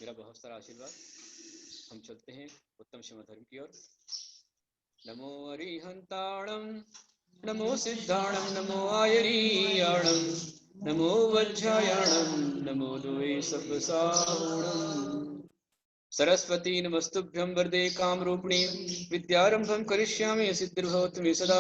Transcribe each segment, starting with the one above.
मेरा बहुत सारा आशीर्वाद। हम चलते हैं उत्तम क्षमा धर्म की ओर। नमो अरिहंताणम, नमो सिद्धाणम, नमो आयरीयाणम, नमो वज्रायाणम, नमो द्वे सप्तसाहूणम। सरस्वती नमस्तुभ्यं वरदे कामरूपिणी विद्यारंभं करिष्यामि सिद्धिर्भवतु मे सदा।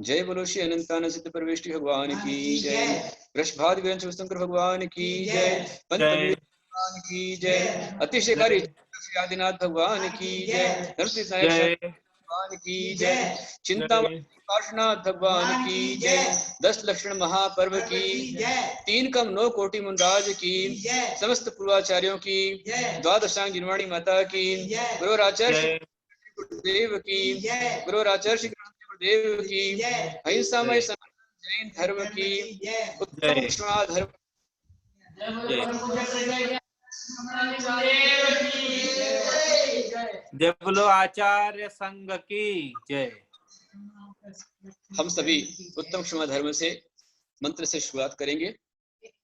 जय बोलो श्री अनंतान सिद्ध परमेष्टि भगवान की जय। वृषभाद शंकर भगवान की जय। पंत भगवान की जय। अतिशयकारी आदिनाथ भगवान की जय। नरसिंह नायक भगवान की जय। चिंतामणि काशनाथ भगवान की जय। 10 लक्षण महापर्व की जय। 3 कम 9 कोटि मुंडाज की समस्त पूर्वाचार्यों की, द्वादशांग जिनवाणी माता की, गुरुराचार्य गुरुदेव की, गुरुराचार्य श्री गुरुदेव की, अहिंसामय सनातन जैन धर्म की, उत्तम क्षमा धर्म जय बोलो आचार्य संघ की जय। हम सभी उत्तम क्षमा धर्म से मंत्र से शुरुआत करेंगे।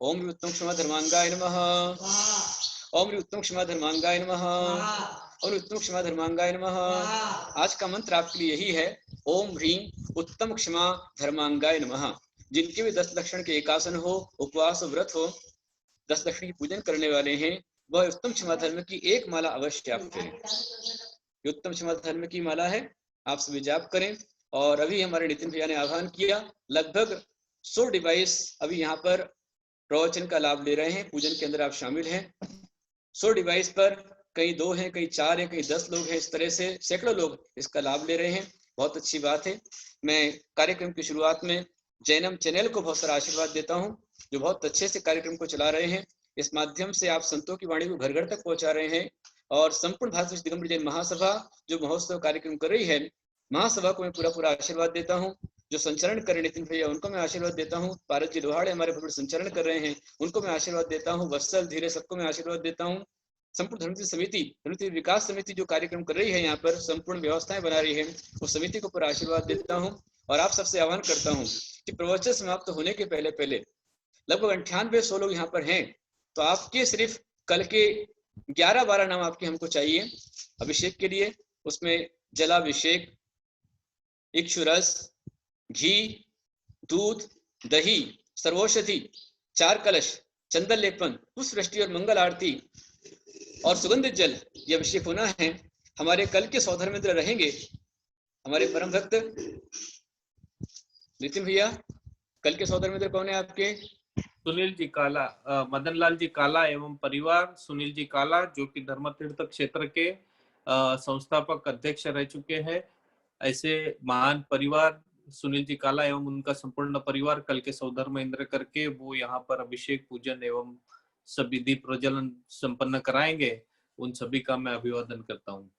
ओम उत्तम क्षमा धर्मांगाय नमः। ओम उत्तम क्षमा धर्मांगाय नमः। ओम उत्तम क्षमा धर्मांगाय नमः। आज का मंत्र आपके लिए यही है, ओम ह्रीम उत्तम क्षमा धर्मांगाय नमः। जिनके भी 10 लक्षण के एकासन हो, उपवास व्रत हो, 10 लक्षण की पूजन करने वाले हैं, वह उत्तम क्षमा धर्म की एक माला अवश्य आप करें। ये उत्तम क्षमा धर्म की माला है, आप सभी जाप करें। और अभी हमारे नितिन भैया ने आह्वान किया, लगभग 100 डिवाइस अभी यहाँ पर प्रवचन का लाभ ले रहे हैं। पूजन के अंदर आप शामिल हैं। 100 डिवाइस पर कहीं 2 हैं, कहीं 4 हैं, कहीं 10 लोग हैं। इस तरह से सैकड़ों लोग इसका लाभ ले रहे हैं। बहुत अच्छी बात है। मैं कार्यक्रम की शुरुआत में जैनम चैनल को बहुत सारा आशीर्वाद देता हूँ, जो बहुत अच्छे से कार्यक्रम को चला रहे हैं। इस माध्यम से आप संतों की वाणी को घर घर तक पहुंचा रहे हैं। और संपूर्ण भारत दिगंबर जैन महासभा जो महोत्सव कार्यक्रम कर रही है, महासभा को मैं पूरा पूरा आशीर्वाद देता हूँ। जो संचरण कर रहे नितिन भैया, उनको मैं आशीर्वाद देता हूँ। पारस जी लोहाड़े हमारे भव्य संचरण कर रहे हैं, उनको मैं आशीर्वाद देता हूँ। वत्सल धीरे सबको मैं आशीर्वाद देता हूँ। संपूर्ण धर्मती समिति, धर्मती विकास समिति जो कार्यक्रम कर रही है, यहाँ पर संपूर्ण व्यवस्थाएं बना रही है, उस समिति को पूरा आशीर्वाद देता हूँ। और आप सबसे आह्वान करता हूँ कि प्रवचन समाप्त होने के पहले पहले लगभग 98-100 लोग यहाँ पर हैं, तो आपके सिर्फ कल के 11-12 नाम आपके हमको चाहिए अभिषेक के लिए। उसमें जलाभिषेक, इक्षुरस, घी, दूध, दही, सर्वौषधि, 4 कलश, चंदन लेपन, पुष्पवृष्टि और मंगल आरती और सुगंधित जल, ये अभिषेक होना है। हमारे कल के सौधर्मेंद्र रहेंगे हमारे परम भक्त नितिन भैया। कल के सौधर्मेंद्र कौन है आपके? सुनील जी काला, मदन लाल जी काला एवं परिवार सुनील जी काला, जो कि धर्म तीर्थ क्षेत्र के संस्थापक अध्यक्ष रह चुके हैं। ऐसे महान परिवार सुनील जी काला एवं उनका संपूर्ण परिवार कल के सौधर्मेंद्र करके वो यहाँ पर अभिषेक पूजन एवं सभी दीप प्रज्वलन संपन्न कराएंगे। उन सभी का मैं अभिवादन करता हूँ।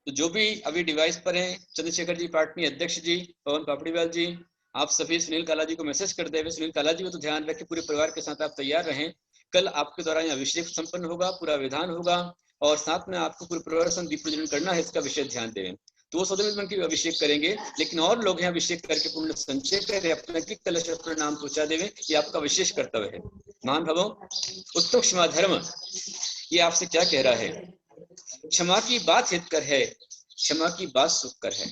तो जो भी अभी डिवाइस पर हैं, चंद्रशेखर जी पाटनी अध्यक्ष जी, पवन पापड़ीवाल जी, आप सभी सुनील काला जी को मैसेज कर दे। सुनील काला जी को तो ध्यान रखें, पूरे परिवार के साथ आप तैयार रहें। कल आपके द्वारा यहाँ अभिषेक संपन्न होगा, पूरा विधान होगा और साथ में आपको पूरे परिवार से दीप प्रज्वलन करना है, इसका विशेष ध्यान दें। तो वो सौदर्मित की अभिषेक करेंगे, लेकिन और लोग हैं अभिषेक करके पुण्य संचय करें, अपना की कलश अपना नाम पहुंचा देवे, ये आपका विशेष कर्तव्य है। मान भवो उत्तम क्षमा धर्म ये आपसे क्या कह रहा है? क्षमा की बात हितकर है, क्षमा की बात सुखकर है।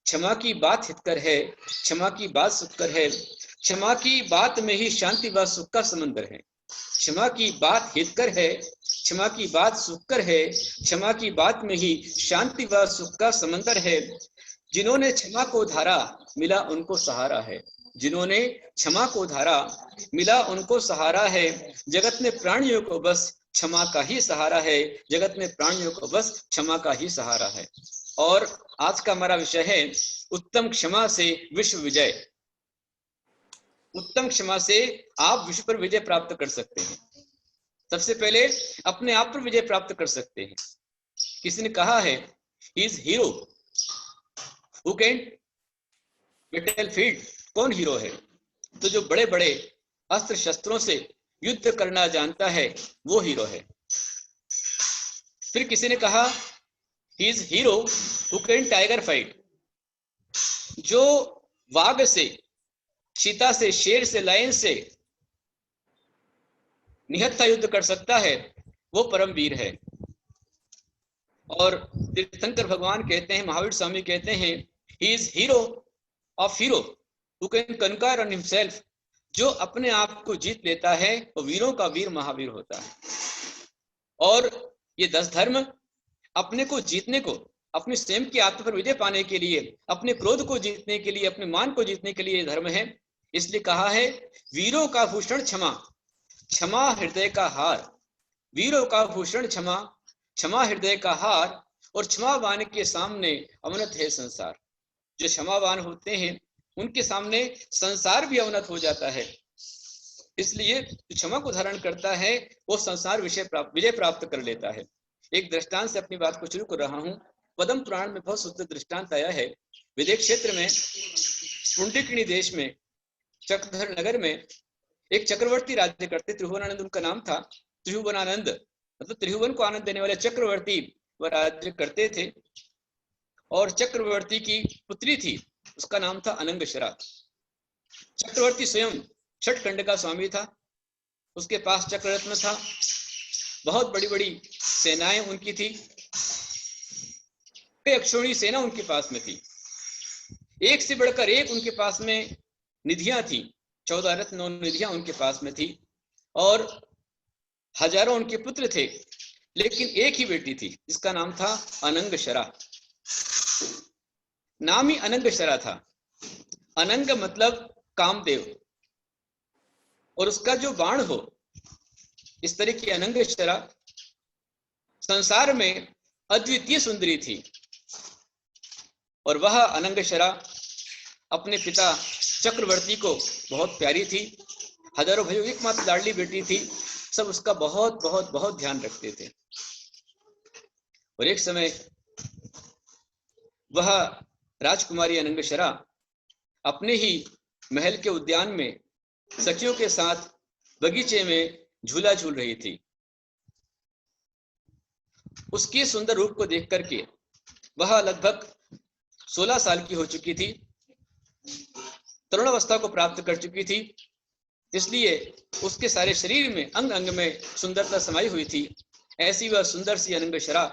क्षमा की बात हितकर है, क्षमा की बात सुखकर है। क्षमा की बात में ही शांति व सुख का समंदर है। क्षमा की बात हितकर है, क्षमा की बात सुखकर है। क्षमा की बात में ही शांति व सुख का समंदर है। जिन्होंने क्षमा को धारा मिला उनको सहारा है। जिन्होंने क्षमा को धारा मिला उनको सहारा है। जगत में प्राणियों को बस क्षमा का ही सहारा है। जगत में प्राणियों को बस क्षमा का ही सहारा है। और आज का हमारा विषय है उत्तम क्षमा से विश्व विजय। उत्तम क्षमा से आप विश्व पर विजय प्राप्त कर सकते हैं। सबसे पहले अपने आप पर विजय प्राप्त कर सकते हैं। किसी ने कहा है, he is hero who can battlefield. कौन हीरो है? तो जो बड़े बड़े अस्त्र शस्त्रों से युद्ध करना जानता है वो हीरो है। फिर किसी ने कहा, he is hero who can tiger fight. जो वाघ से, चीता से, शेर से, लायन से निहत्था युद्ध कर सकता है वो परम वीर है। और तीर्थंकर भगवान कहते हैं, महावीर स्वामी कहते हैं, he is hero of hero who can conquer on himself. जो अपने आप को जीत लेता है वो वीरों का वीर महावीर होता है। और ये 10 धर्म अपने को जीतने को, अपने स्वयं की आत्मा पर विजय पाने के लिए, अपने क्रोध को जीतने के लिए, अपने मान को जीतने के लिए ये धर्म है। इसलिए कहा है, वीरों का भूषण क्षमा, क्षमा हृदय का हार। वीरों का भूषण क्षमा, क्षमा हृदय का हार। और क्षमावान के सामने अवनत है संसार। जो क्षमावान होते हैं उनके सामने संसार भी अवनत हो जाता है। इसलिए जो क्षमा को धारण करता है वो संसार विजय प्राप्त कर लेता है। एक दृष्टांत से अपनी बात को शुरू कर रहा हूँ। पद्म पुराण में बहुत सुंदर दृष्टांत आया है। विदेश क्षेत्र में पुंडरीकिनी देश में चक्रधर नगर में एक चक्रवर्ती राज्य करते, त्रिभुवनानंद उनका नाम था। त्रिभुवनानंद मतलब त्रिभुवन को आनंद देने वाले चक्रवर्ती वह राज्य करते थे। और चक्रवर्ती की पुत्री थी, उसका नाम था अनंगशरा। चक्रवर्ती स्वयं छठ खंड का स्वामी था, उसके पास चक्ररत्न था, बहुत बड़ी बड़ी सेनाएं उनकी थी, अक्षोणी सेना उनके पास में थी, एक से बढ़कर एक उनके पास में निधियां थी, 14 रत्न निधियां उनके पास में थी। और हजारों उनके पुत्र थे, लेकिन एक ही बेटी थी जिसका नाम था अनंगशरा। नाम ही अनंगशरा था। अनंग मतलब कामदेव, और उसका जो बाण हो, इस तरह की अनंगशरा संसार में अद्वितीय सुंदरी थी। और वह अनंगशरा अपने पिता चक्रवर्ती को बहुत प्यारी थी। हजारों भाइयों एकमात्र लाडली बेटी थी, सब उसका बहुत बहुत बहुत ध्यान रखते थे। और एक समय वह राजकुमारी अनंगशरा अपने ही महल के उद्यान में सखियों के साथ बगीचे में झूला झूल रही थी। उसके सुंदर रूप को देख करके वह लगभग 16 साल की हो चुकी थी, तरुण अवस्था को प्राप्त कर चुकी थी। इसलिए उसके सारे शरीर में अंग अंग में सुंदरता समाई हुई थी। ऐसी वह सुंदर सी अनंगशरा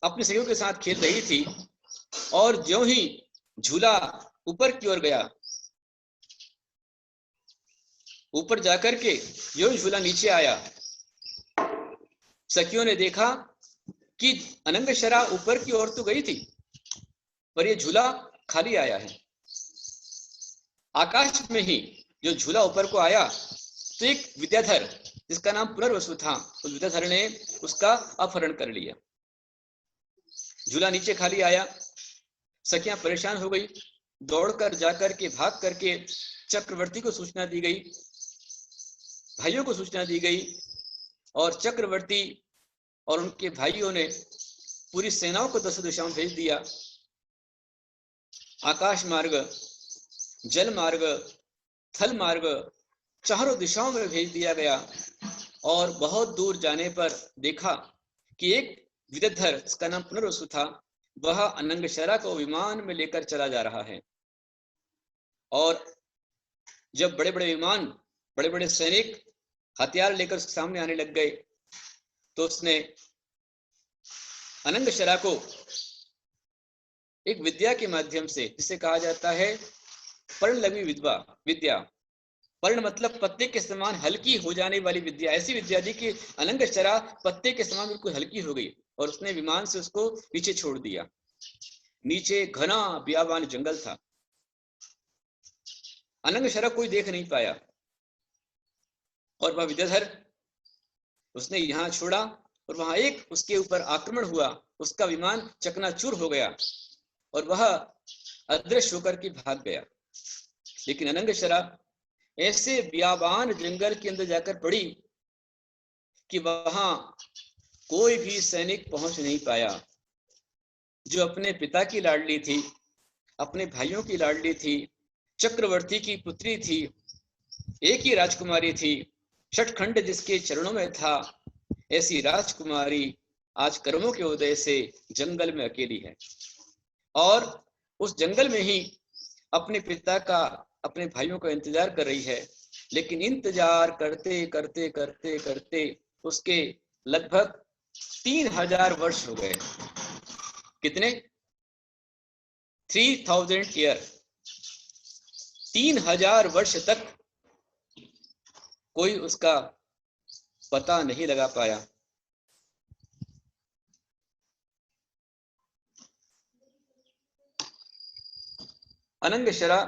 अपने सखियों के साथ खेल रही थी। और ज्यों ही झूला ऊपर की ओर गया, ऊपर जाकर के जो झूला नीचे आया, सखियों ने देखा कि अनंगशरा ऊपर की ओर तो गई थी, पर ये झूला खाली आया है। आकाश में ही जो झूला ऊपर को आया तो एक विद्याधर जिसका नाम पुनर्वसु था, उस विद्याधर ने उसका अपहरण कर लिया। झूला नीचे खाली आया, सखियां परेशान हो गई, दौड़कर जाकर के भाग करके चक्रवर्ती को सूचना दी गई, भाइयों को सूचना दी गई। और चक्रवर्ती और उनके भाइयों ने पूरी सेनाओं को 10 दिशाओं में भेज दिया। आकाश मार्ग, जल मार्ग, थल मार्ग, चारों दिशाओं में भेज दिया गया। और बहुत दूर जाने पर देखा कि एक विद्याधर जिसका नाम पुनर्वसु था, वह अनंगशरा को विमान में लेकर चला जा रहा है। और जब बड़े बड़े विमान, बड़े बड़े सैनिक हथियार लेकर उसके सामने आने लग गए, तो उसने अनंगशरा को एक विद्या के माध्यम से, जिसे कहा जाता है पर्णलवी विद्या, पर्ण मतलब पत्ते के समान हल्की हो जाने वाली विद्या, ऐसी विद्या दी कि अनंगशरा पत्ते के समान बिल्कुल हल्की हो गई। और उसने विमान से उसको नीचे छोड़ दिया। नीचे घना बियाबान जंगल था, अनंगशरा कोई देख नहीं पाया। और वह विद्याधर उसने यहाँ छोड़ा और वहां एक उसके ऊपर आक्रमण हुआ, उसका विमान चकनाचूर हो गया और वह अदृश्य होकर के भाग गया। लेकिन अनंगशरा ऐसे बियाबान जंगल के अंदर जाकर पड़ी कि वहां कोई भी सैनिक पहुंच नहीं पाया। जो अपने पिता की लाडली थी, अपने भाइयों की लाडली थी, चक्रवर्ती की पुत्री थी, एक ही राजकुमारी थी, छठखंड जिसके चरणों में था, ऐसी राजकुमारी आज कर्मों के उदय से जंगल में अकेली है। और उस जंगल में ही अपने पिता का, अपने भाइयों का इंतजार कर रही है। लेकिन इंतजार करते करते करते करते उसके लगभग 3000 वर्ष हो गए। कितने? 3000 ईयर। 3000 वर्ष तक कोई उसका पता नहीं लगा पाया। अनंगशरा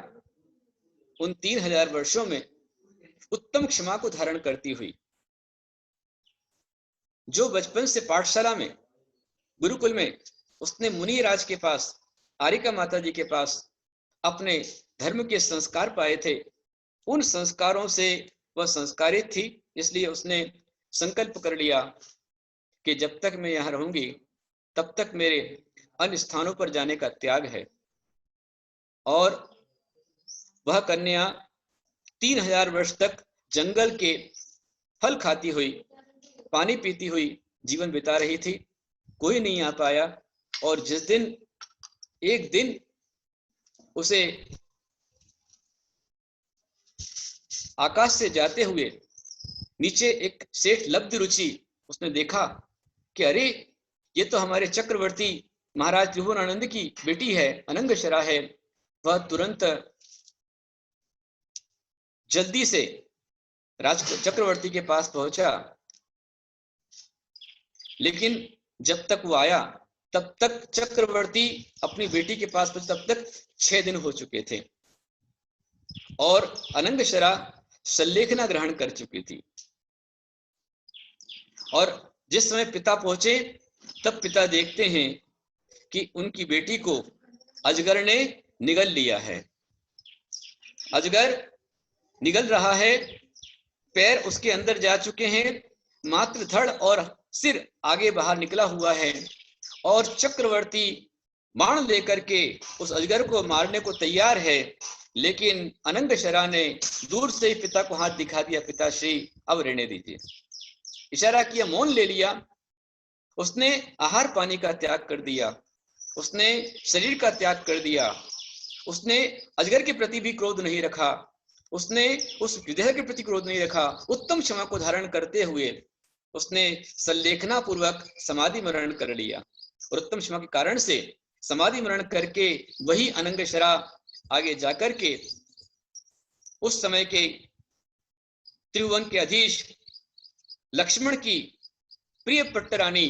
उन 3000 वर्षों में उत्तम क्षमा को धारण करती हुई, जो बचपन से पाठशाला में, गुरुकुल में उसने मुनि राज के पास, आरिका माता जी के पास अपने धर्म के संस्कार पाए थे, उन संस्कारों से वह संस्कारित थी। इसलिए उसने संकल्प कर लिया कि जब तक मैं यहाँ रहूंगी तब तक मेरे अन्य स्थानों पर जाने का त्याग है। और वह कन्या 3000 वर्ष तक जंगल के फल खाती हुई, पानी पीती हुई जीवन बिता रही थी। कोई नहीं आ पाया। और जिस दिन, एक दिन उसे आकाश से जाते हुए नीचे एक सेठ लब्ध रुचि उसने देखा कि अरे ये तो हमारे चक्रवर्ती महाराज त्रिभुवनानंद की बेटी है, अनंगशरा है। वह तुरंत जल्दी से राज चक्रवर्ती के पास पहुंचा, लेकिन जब तक वो आया तब तक चक्रवर्ती अपनी बेटी के पास पहुंचे तब तक 6 दिन हो चुके थे और अनंगशरा सल्लेखना ग्रहण कर चुकी थी। और जिस समय पिता पहुंचे तब पिता देखते हैं कि उनकी बेटी को अजगर ने निगल लिया है। अजगर निगल रहा है, पैर उसके अंदर जा चुके हैं, मात्र धड़ और सिर आगे बाहर निकला हुआ है और चक्रवर्ती बाण लेकर के उस अजगर को मारने को तैयार है। लेकिन अनंगशरा ने दूर से ही पिता को हाथ दिखा दिया, पिताश्री अब रहने दीजिए। इशारा किया, मौन ले लिया। उसने आहार पानी का त्याग कर दिया, उसने शरीर का त्याग कर दिया, उसने अजगर के प्रति भी क्रोध नहीं रखा, उसने उस विदेह के प्रति क्रोध नहीं रखा। उत्तम क्षमा को धारण करते हुए उसने सल्लेखना पूर्वक समाधि मरण कर लिया और उत्तम क्षमा के कारण से समाधि मरण करके वही अनंगशरा आगे जाकर के उस समय के त्रिभुवन के अधीश लक्ष्मण की प्रिय पट्टरानी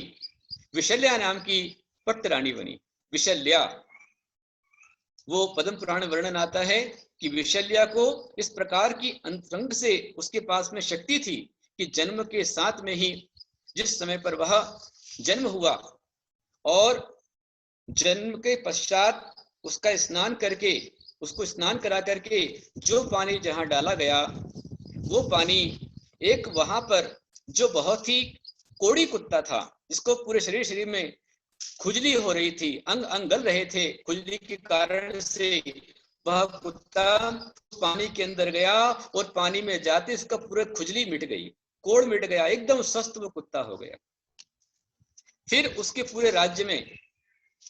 विशल्या नाम की पट्टरानी बनी। विशल्या, वो पद्म पुराण वर्णन आता है कि विशल्या को इस प्रकार की अंतरंग से उसके पास में शक्ति थी कि जन्म के साथ में ही, जिस समय पर वह जन्म हुआ और जन्म के पश्चात उसका स्नान करके, उसको स्नान करा करके जो पानी जहां डाला गया, वो पानी एक वहां पर जो बहुत ही कोड़ी कुत्ता था, जिसको पूरे शरीर में खुजली हो रही थी, अंग अंग गल रहे थे खुजली के कारण से, वह कुत्ता पानी के अंदर गया और पानी में जाते इसका पूरा खुजली मिट गई, कोड़ मिट गया, एकदम स्वस्थ वो कुत्ता हो गया। फिर उसके पूरे राज्य में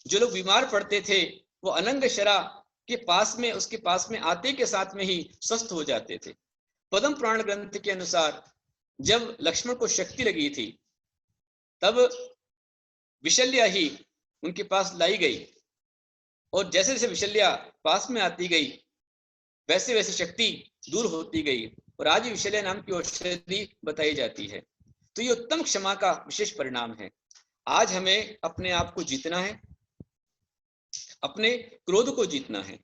जो लोग बीमार पड़ते थे वो अनंगशरा के पास में, उसके पास में आते के साथ में ही स्वस्थ हो जाते थे। पद्म पुराण ग्रंथ के अनुसार जब लक्ष्मण को शक्ति लगी थी तब विशल्या ही उनके पास लाई गई और जैसे जैसे विशल्या पास में आती गई वैसे वैसे शक्ति दूर होती गई और आज विशल्या नाम की औषधि बताई जाती है। तो ये उत्तम क्षमा का विशेष परिणाम है। आज हमें अपने आप को जीतना है, अपने क्रोध को जीतना है,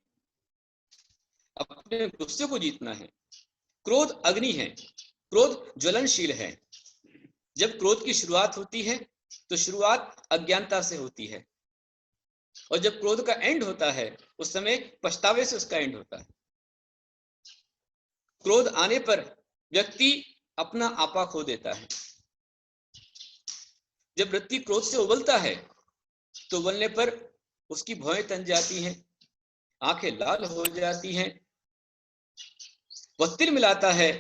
अपने गुस्से को जीतना है। क्रोध अग्नि है, क्रोध ज्वलनशील है। जब क्रोध की शुरुआत होती है तो शुरुआत अज्ञानता से होती है और जब क्रोध का एंड होता है उस समय पछतावे से उसका एंड होता है। क्रोध आने पर व्यक्ति अपना आपा खो देता है। जब व्यक्ति क्रोध से उबलता है तो उबलने पर उसकी भौहें तन जाती हैं, आंखें लाल हो जाती हैं, वह तिल मिलाता है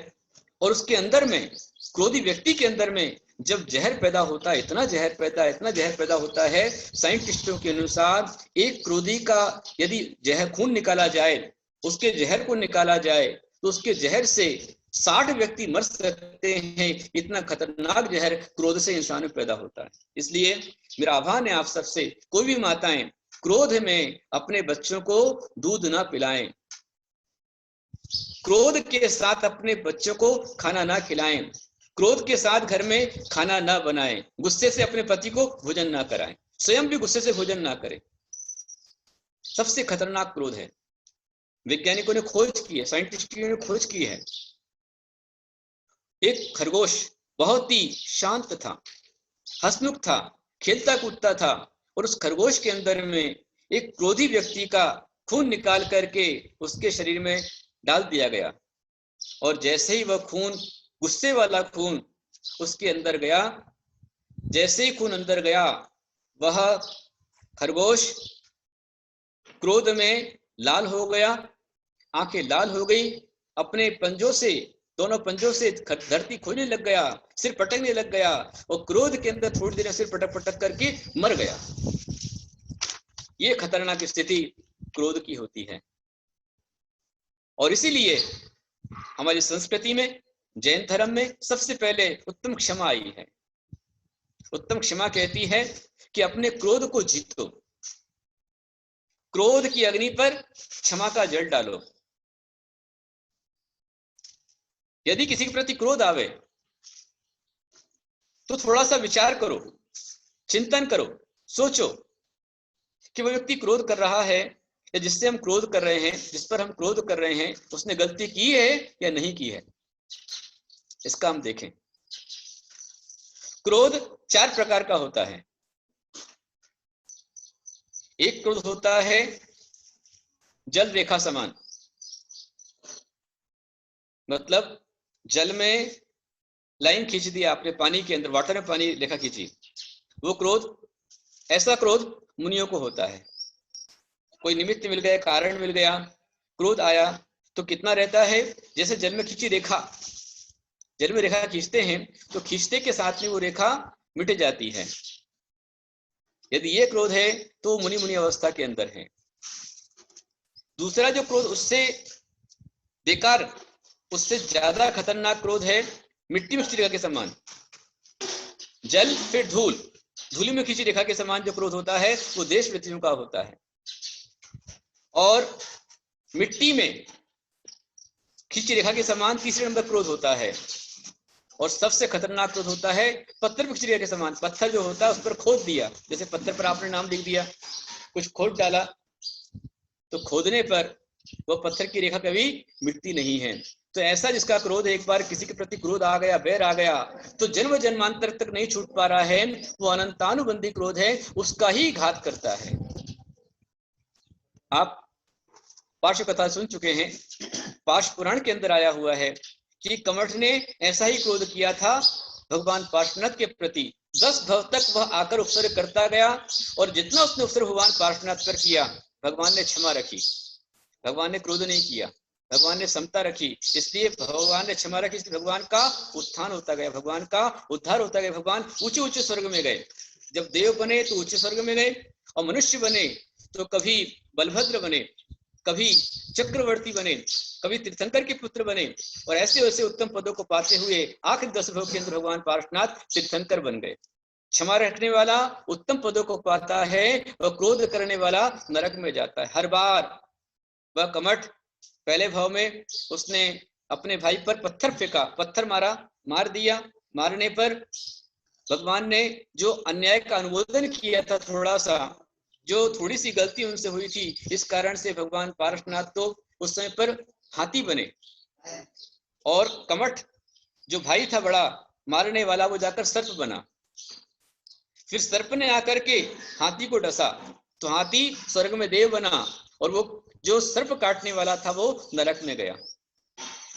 और उसके अंदर में, क्रोधी व्यक्ति के अंदर में जब जहर पैदा होता है, इतना जहर पैदा होता है, साइंटिस्टों के अनुसार एक क्रोधी का यदि जहर खून निकाला जाए, उसके जहर को निकाला जाए तो उसके जहर से 60 व्यक्ति मर सकते हैं, इतना खतरनाक जहर क्रोध से इंसान में पैदा होता है। इसलिए मेरा आह्वान है आप सबसे, कोई भी माताएं क्रोध में अपने बच्चों को दूध ना पिलाएं, क्रोध के साथ अपने बच्चों को खाना ना खिलाएं, क्रोध के साथ घर में खाना ना बनाएं, गुस्से से अपने पति को भोजन ना कराएं, स्वयं भी गुस्से से भोजन ना करें। सबसे खतरनाक क्रोध है। वैज्ञानिकों ने खोज की है, साइंटिस्टों ने खोज की है। एक खरगोश बहुत ही शांत था, हंसमुख था, खेलता कूदता था, और उस खरगोश के अंदर में एक क्रोधी व्यक्ति का खून निकाल करके उसके शरीर में डाल दिया गया, और जैसे ही वह खून, गुस्से वाला खून उसके अंदर गया, जैसे ही खून अंदर गया, वह खरगोश क्रोध में लाल हो गया, आंखें लाल हो गई, अपने पंजों से, दोनों पंजों से धरती खोजने लग गया, सिर पटकने लग गया, और क्रोध के अंदर थोड़ी देर में सिर पटक पटक करके मर गया। ये खतरनाक स्थिति क्रोध की होती है। और इसीलिए हमारी संस्कृति में, जैन धर्म में सबसे पहले उत्तम क्षमा आई है। उत्तम क्षमा कहती है कि अपने क्रोध को जीतो, क्रोध की अग्नि पर क्षमा का जल डालो। यदि किसी के प्रति क्रोध आवे तो थोड़ा सा विचार करो, चिंतन करो, सोचो कि वह व्यक्ति क्रोध कर रहा है, या जिससे हम क्रोध कर रहे हैं, जिस पर हम क्रोध कर रहे हैं, उसने गलती की है या नहीं की है, इसका हम देखें। क्रोध 4 प्रकार का होता है। एक क्रोध होता है जल रेखा समान, मतलब जल में लाइन खींच दिया आपने, पानी के अंदर, वाटर में पानी रेखा खींची, वो क्रोध, ऐसा क्रोध मुनियों को होता है। कोई निमित्त मिल गया, कारण मिल गया, क्रोध आया तो कितना रहता है, जैसे जल में खींची रेखा, जल में रेखा खींचते हैं तो खींचते के साथ में वो रेखा मिट जाती है। यदि ये क्रोध है तो मुनि मुनि अवस्था के अंदर है। दूसरा जो क्रोध उससे बेकार, उससे ज्यादा खतरनाक क्रोध है मिट्टी में खींची रेखा के समान, जल फिर धूल, धूली में खींची रेखा के समान जो क्रोध होता है वो देश पृथ्वी का होता है। और मिट्टी में खींची रेखा के समान तीसरे नंबर क्रोध होता है। और सबसे खतरनाक क्रोध होता है पत्थर में खींची रेखा के समान, पत्थर जो होता है उस पर खोद दिया, जैसे पत्थर पर आपने नाम लिख दिया, कुछ खोद डाला, तो खोदने पर वह पत्थर की रेखा कभी मिटती नहीं है। तो ऐसा जिसका क्रोध, एक बार किसी के प्रति क्रोध आ गया, बैर आ गया, तो जन्म जन्मांतर तक नहीं छूट पा रहा है, वो अनंतानुबंधी क्रोध है, उसका ही घात करता है। आप पार्श्व कथा सुन चुके हैं, पार्श्व पुराण के अंदर आया हुआ है कि कमठ ने ऐसा ही क्रोध किया था भगवान पार्श्वनाथ के प्रति। 10 भव तक वह आकर उपसर्ग करता गया, और जितना उसने उपसर्ग भगवान पार्श्वनाथ पर किया, भगवान ने क्षमा रखी, भगवान ने क्रोध नहीं किया, भगवान ने समता रखी, इसलिए भगवान ने क्षमा रखी, इसलिए भगवान का उत्थान होता गया, भगवान का उद्धार होता गया, भगवान ऊंचे ऊंचे स्वर्ग में गए। जब देव बने तो ऊंचे स्वर्ग में गए, और मनुष्य बने तो कभी बलभद्र बने, कभी चक्रवर्ती बने, कभी तीर्थंकर के पुत्र बने, और ऐसे वैसे उत्तम पदों को पाते हुए आखिर 10 भव के अंदर भगवान पार्श्वनाथ तीर्थंकर बन गए। क्षमा रखने वाला उत्तम पदों को पाता है, और क्रोध करने वाला नरक में जाता है। हर बार वह कमठ पहले भाव में उसने अपने भाई पर पत्थर फेंका, पत्थर मारा, मार दिया, मारने पर भगवान ने जो अन्याय का अनुमोदन किया था, थोड़ा सा जो थोड़ी सी गलती उनसे हुई थी, इस कारण से भगवान पार्श्वनाथ तो उस समय पर हाथी बने, और कमठ जो भाई था बड़ा मारने वाला, वो जाकर सर्प बना। फिर सर्प ने आकर के हाथी को डसा, तो हाथी स्वर्ग में देव बना, और वो जो सर्प काटने वाला था वो नरक में गया।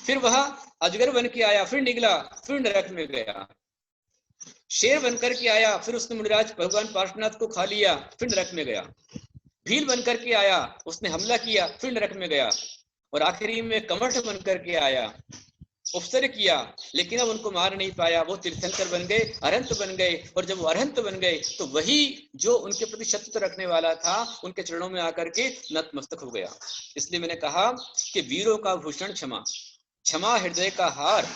फिर वह अजगर बन के आया, फिर निकला, फिर नरक में गया। शेर बनकर के आया, फिर उसने मुनिराज भगवान पार्श्वनाथ को खा लिया, फिर नरक में गया। भील बनकर के आया, उसने हमला किया, फिर नरक में गया। और आखिरी में कमठ बनकर के आया, उपसर्ग किया, लेकिन अब उनको मार नहीं पाया, वो तीर्थंकर बन गए, अरहंत बन गए। और जब वो अरहंत बन गए तो वही जो उनके प्रति शत्रु रखने वाला था, उनके चरणों में आकर के नतमस्तक हो गया। इसलिए मैंने कहा कि वीरों का भूषण क्षमा, क्षमा हृदय का हार,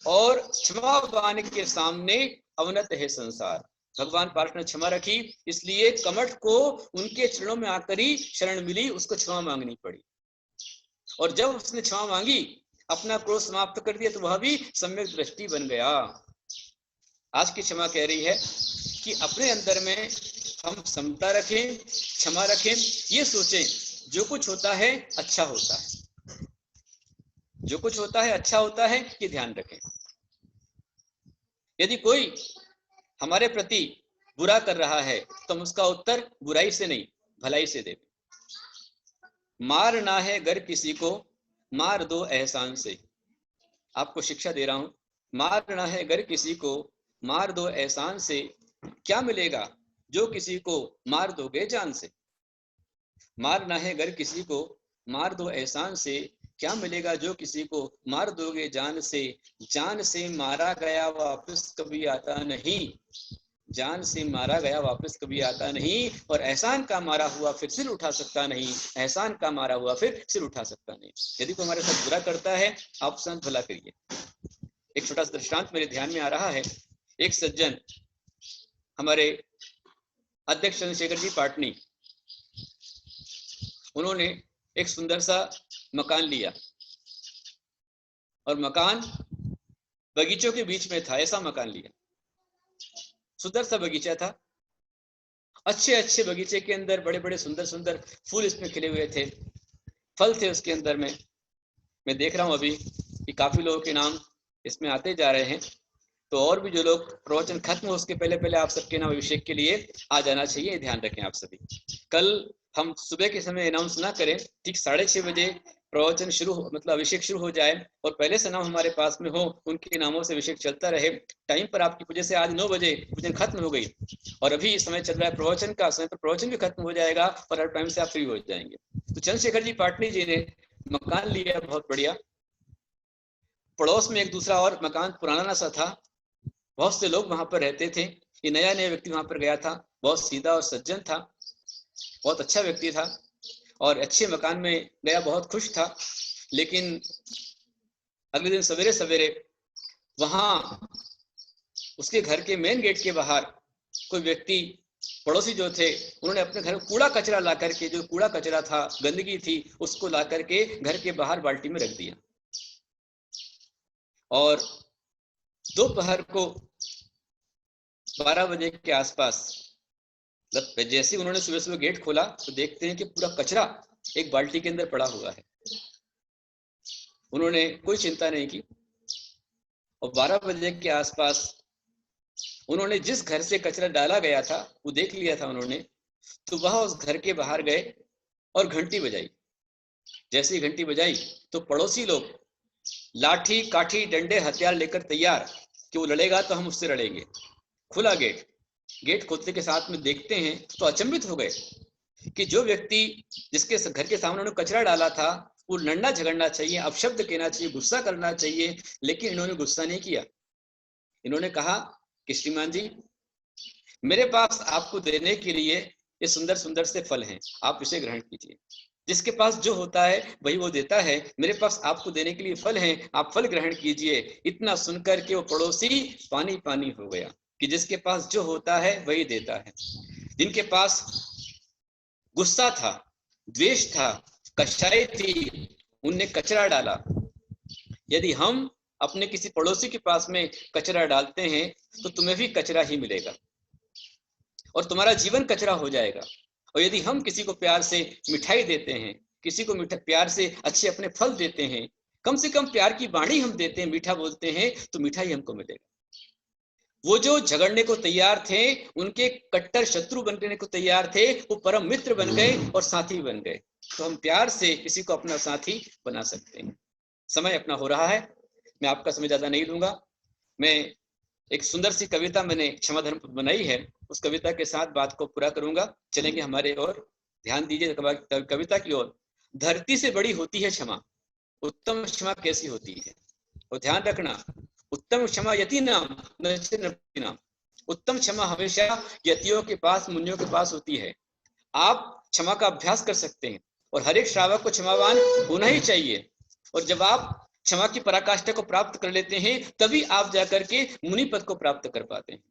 और क्षमावान के सामने अवनत है संसार। भगवान पार्थ ने क्षमा रखी, इसलिए कमठ को उनके चरणों में आकर ही शरण मिली, उसको क्षमा मांगनी पड़ी। और जब उसने क्षमा मांगी, अपना क्रोध समाप्त कर दिया, तो वह भी सम्यक दृष्टि बन गया। आज की क्षमा कह रही है कि अपने अंदर में हम समता रखें, क्षमा रखें, ये सोचें जो कुछ होता है अच्छा होता है, जो कुछ होता है अच्छा होता है, ये ध्यान रखें। यदि कोई हमारे प्रति बुरा कर रहा है तो हम उसका उत्तर बुराई से नहीं, भलाई से दें। मारना है गर किसी को, मार दो एहसान से। आपको शिक्षा दे रहा हूं, मारना है गर किसी को, मार दो एहसान से। क्या मिलेगा जो किसी को मार दोगे जान से। मारना है गर किसी को, मार दो एहसान से। क्या मिलेगा जो किसी को मार दोगे जान से। जान से मारा गया वापस कभी आता नहीं, जान से मारा गया वापस कभी आता नहीं। और एहसान का मारा हुआ फिर सिर उठा सकता नहीं, एहसान का मारा हुआ फिर सिर उठा सकता नहीं। यदि कोई हमारे साथ बुरा करता है, आप साथ भला करिए। एक छोटा सा दृष्टांत मेरे ध्यान में आ रहा है। एक सज्जन, हमारे अध्यक्ष चंद्रशेखर जी पाटनी, उन्होंने एक सुंदर सा मकान लिया, और मकान बगीचों के बीच में था। ऐसा मकान लिया, सुंदर सा बगीचा था, अच्छे अच्छे बगीचे के अंदर बड़े बड़े सुंदर सुंदर फूल इसमें खिले हुए थे, फल थे उसके अंदर में। मैं देख रहा हूं अभी कि काफी लोगों के नाम इसमें आते जा रहे हैं, तो और भी जो लोग प्रवचन खत्म हो उसके पहले पहले आप सबके नाम अभिषेक के लिए आ जाना चाहिए। ध्यान रखें आप सभी। कल हम सुबह के समय अनाउंस ना करें, ठीक 6:30 बजे प्रवचन शुरू मतलब अभिषेक शुरू हो जाए, और पहले से नाम हमारे पास में हो, उनके नामों से अभिषेक चलता रहे। टाइम पर आपकी पूजा से आज 9 बजे पूजन खत्म हो गई, और अभी समय चल रहा है प्रवचन का, समय पर प्रवचन भी खत्म हो जाएगा और हर टाइम से आप फ्री हो जाएंगे। तो चंद्रशेखर जी पाटनी जी ने मकान लिया, बहुत बढ़िया। पड़ोस में एक दूसरा और मकान पुराना सा था, बहुत से लोग वहां पर रहते थे। ये नया नया व्यक्ति वहां पर गया था, बहुत सीधा और सज्जन था, बहुत अच्छा व्यक्ति था, और अच्छे मकान में गया, बहुत खुश था। लेकिन अगले दिन सवेरे सवेरे वहां उसके घर के मेन गेट के बाहर कोई व्यक्ति, पड़ोसी जो थे, उन्होंने अपने घर में कूड़ा कचरा ला करके, जो कूड़ा कचरा था, गंदगी थी, उसको ला करके घर के बाहर बाल्टी में रख दिया। और दोपहर को 12 बजे के आसपास, जैसे उन्होंने सुबह सुबह गेट खोला तो देखते हैं कि पूरा कचरा एक बाल्टी के अंदर पड़ा हुआ है। उन्होंने कोई चिंता नहीं की, और 12 बजे के आसपास उन्होंने जिस घर से कचरा डाला गया था वो देख लिया था उन्होंने, तो वह उस घर के बाहर गए और घंटी बजाई। जैसे ही घंटी बजाई तो पड़ोसी लोग लाठी काठी डंडे हथियार लेकर तैयार कि वो लड़ेगा तो हम उससे लड़ेंगे। खुला गेट, गेट खोलने के साथ में देखते हैं तो अचंभित हो गए कि जो व्यक्ति जिसके घर के सामने उन्होंने कचरा डाला था, वो लड़ना झगड़ना चाहिए, अपशब्द कहना चाहिए, गुस्सा करना चाहिए, लेकिन इन्होंने गुस्सा नहीं किया। इन्होंने कहा कि श्रीमान जी, मेरे पास आपको देने के लिए ये सुंदर सुंदर से फल हैं, आप इसे ग्रहण कीजिए। जिसके पास जो होता है वही वो देता है, मेरे पास आपको देने के लिए फल हैं, आप फल ग्रहण कीजिए। इतना सुनकर के वो पड़ोसी पानी पानी हो गया कि जिसके पास जो होता है वही देता है। जिनके पास गुस्सा था, द्वेष था, कषाय थी, उनने कचरा डाला। यदि हम अपने किसी पड़ोसी के पास में कचरा डालते हैं तो तुम्हें भी कचरा ही मिलेगा और तुम्हारा जीवन कचरा हो जाएगा। और यदि हम किसी को प्यार से मिठाई देते हैं, किसी को प्यार से अच्छे अपने फल देते हैं, कम से कम प्यार की वाणी हम देते हैं, मीठा बोलते हैं, तो मीठा ही हमको मिलेगा। वो जो झगड़ने को तैयार थे, उनके कट्टर शत्रु बनने को तैयार थे, वो परम मित्र बन गए और साथी बन गए। तो हम प्यार से किसी को अपना साथी बना सकते हैं। समय अपना हो रहा है, मैं आपका समय ज्यादा नहीं लूंगा। मैं एक सुंदर सी कविता मैंने क्षमा धर्म बनाई है, उस कविता के साथ बात को पूरा करूंगा। चलेंगे हमारे और, ध्यान दीजिए कविता की ओर। धरती से बड़ी होती है क्षमा, उत्तम क्षमा कैसी होती है। और ध्यान रखना, उत्तम क्षमा यति नाम नृपति नाम। उत्तम क्षमा हमेशा यतियों के पास, मुनियों के पास होती है। आप क्षमा का अभ्यास कर सकते हैं, और हर एक श्रावक को क्षमावान होना ही चाहिए। और जब आप क्षमा की पराकाष्ठा को प्राप्त कर लेते हैं तभी आप जाकर के मुनि पद को प्राप्त कर पाते हैं।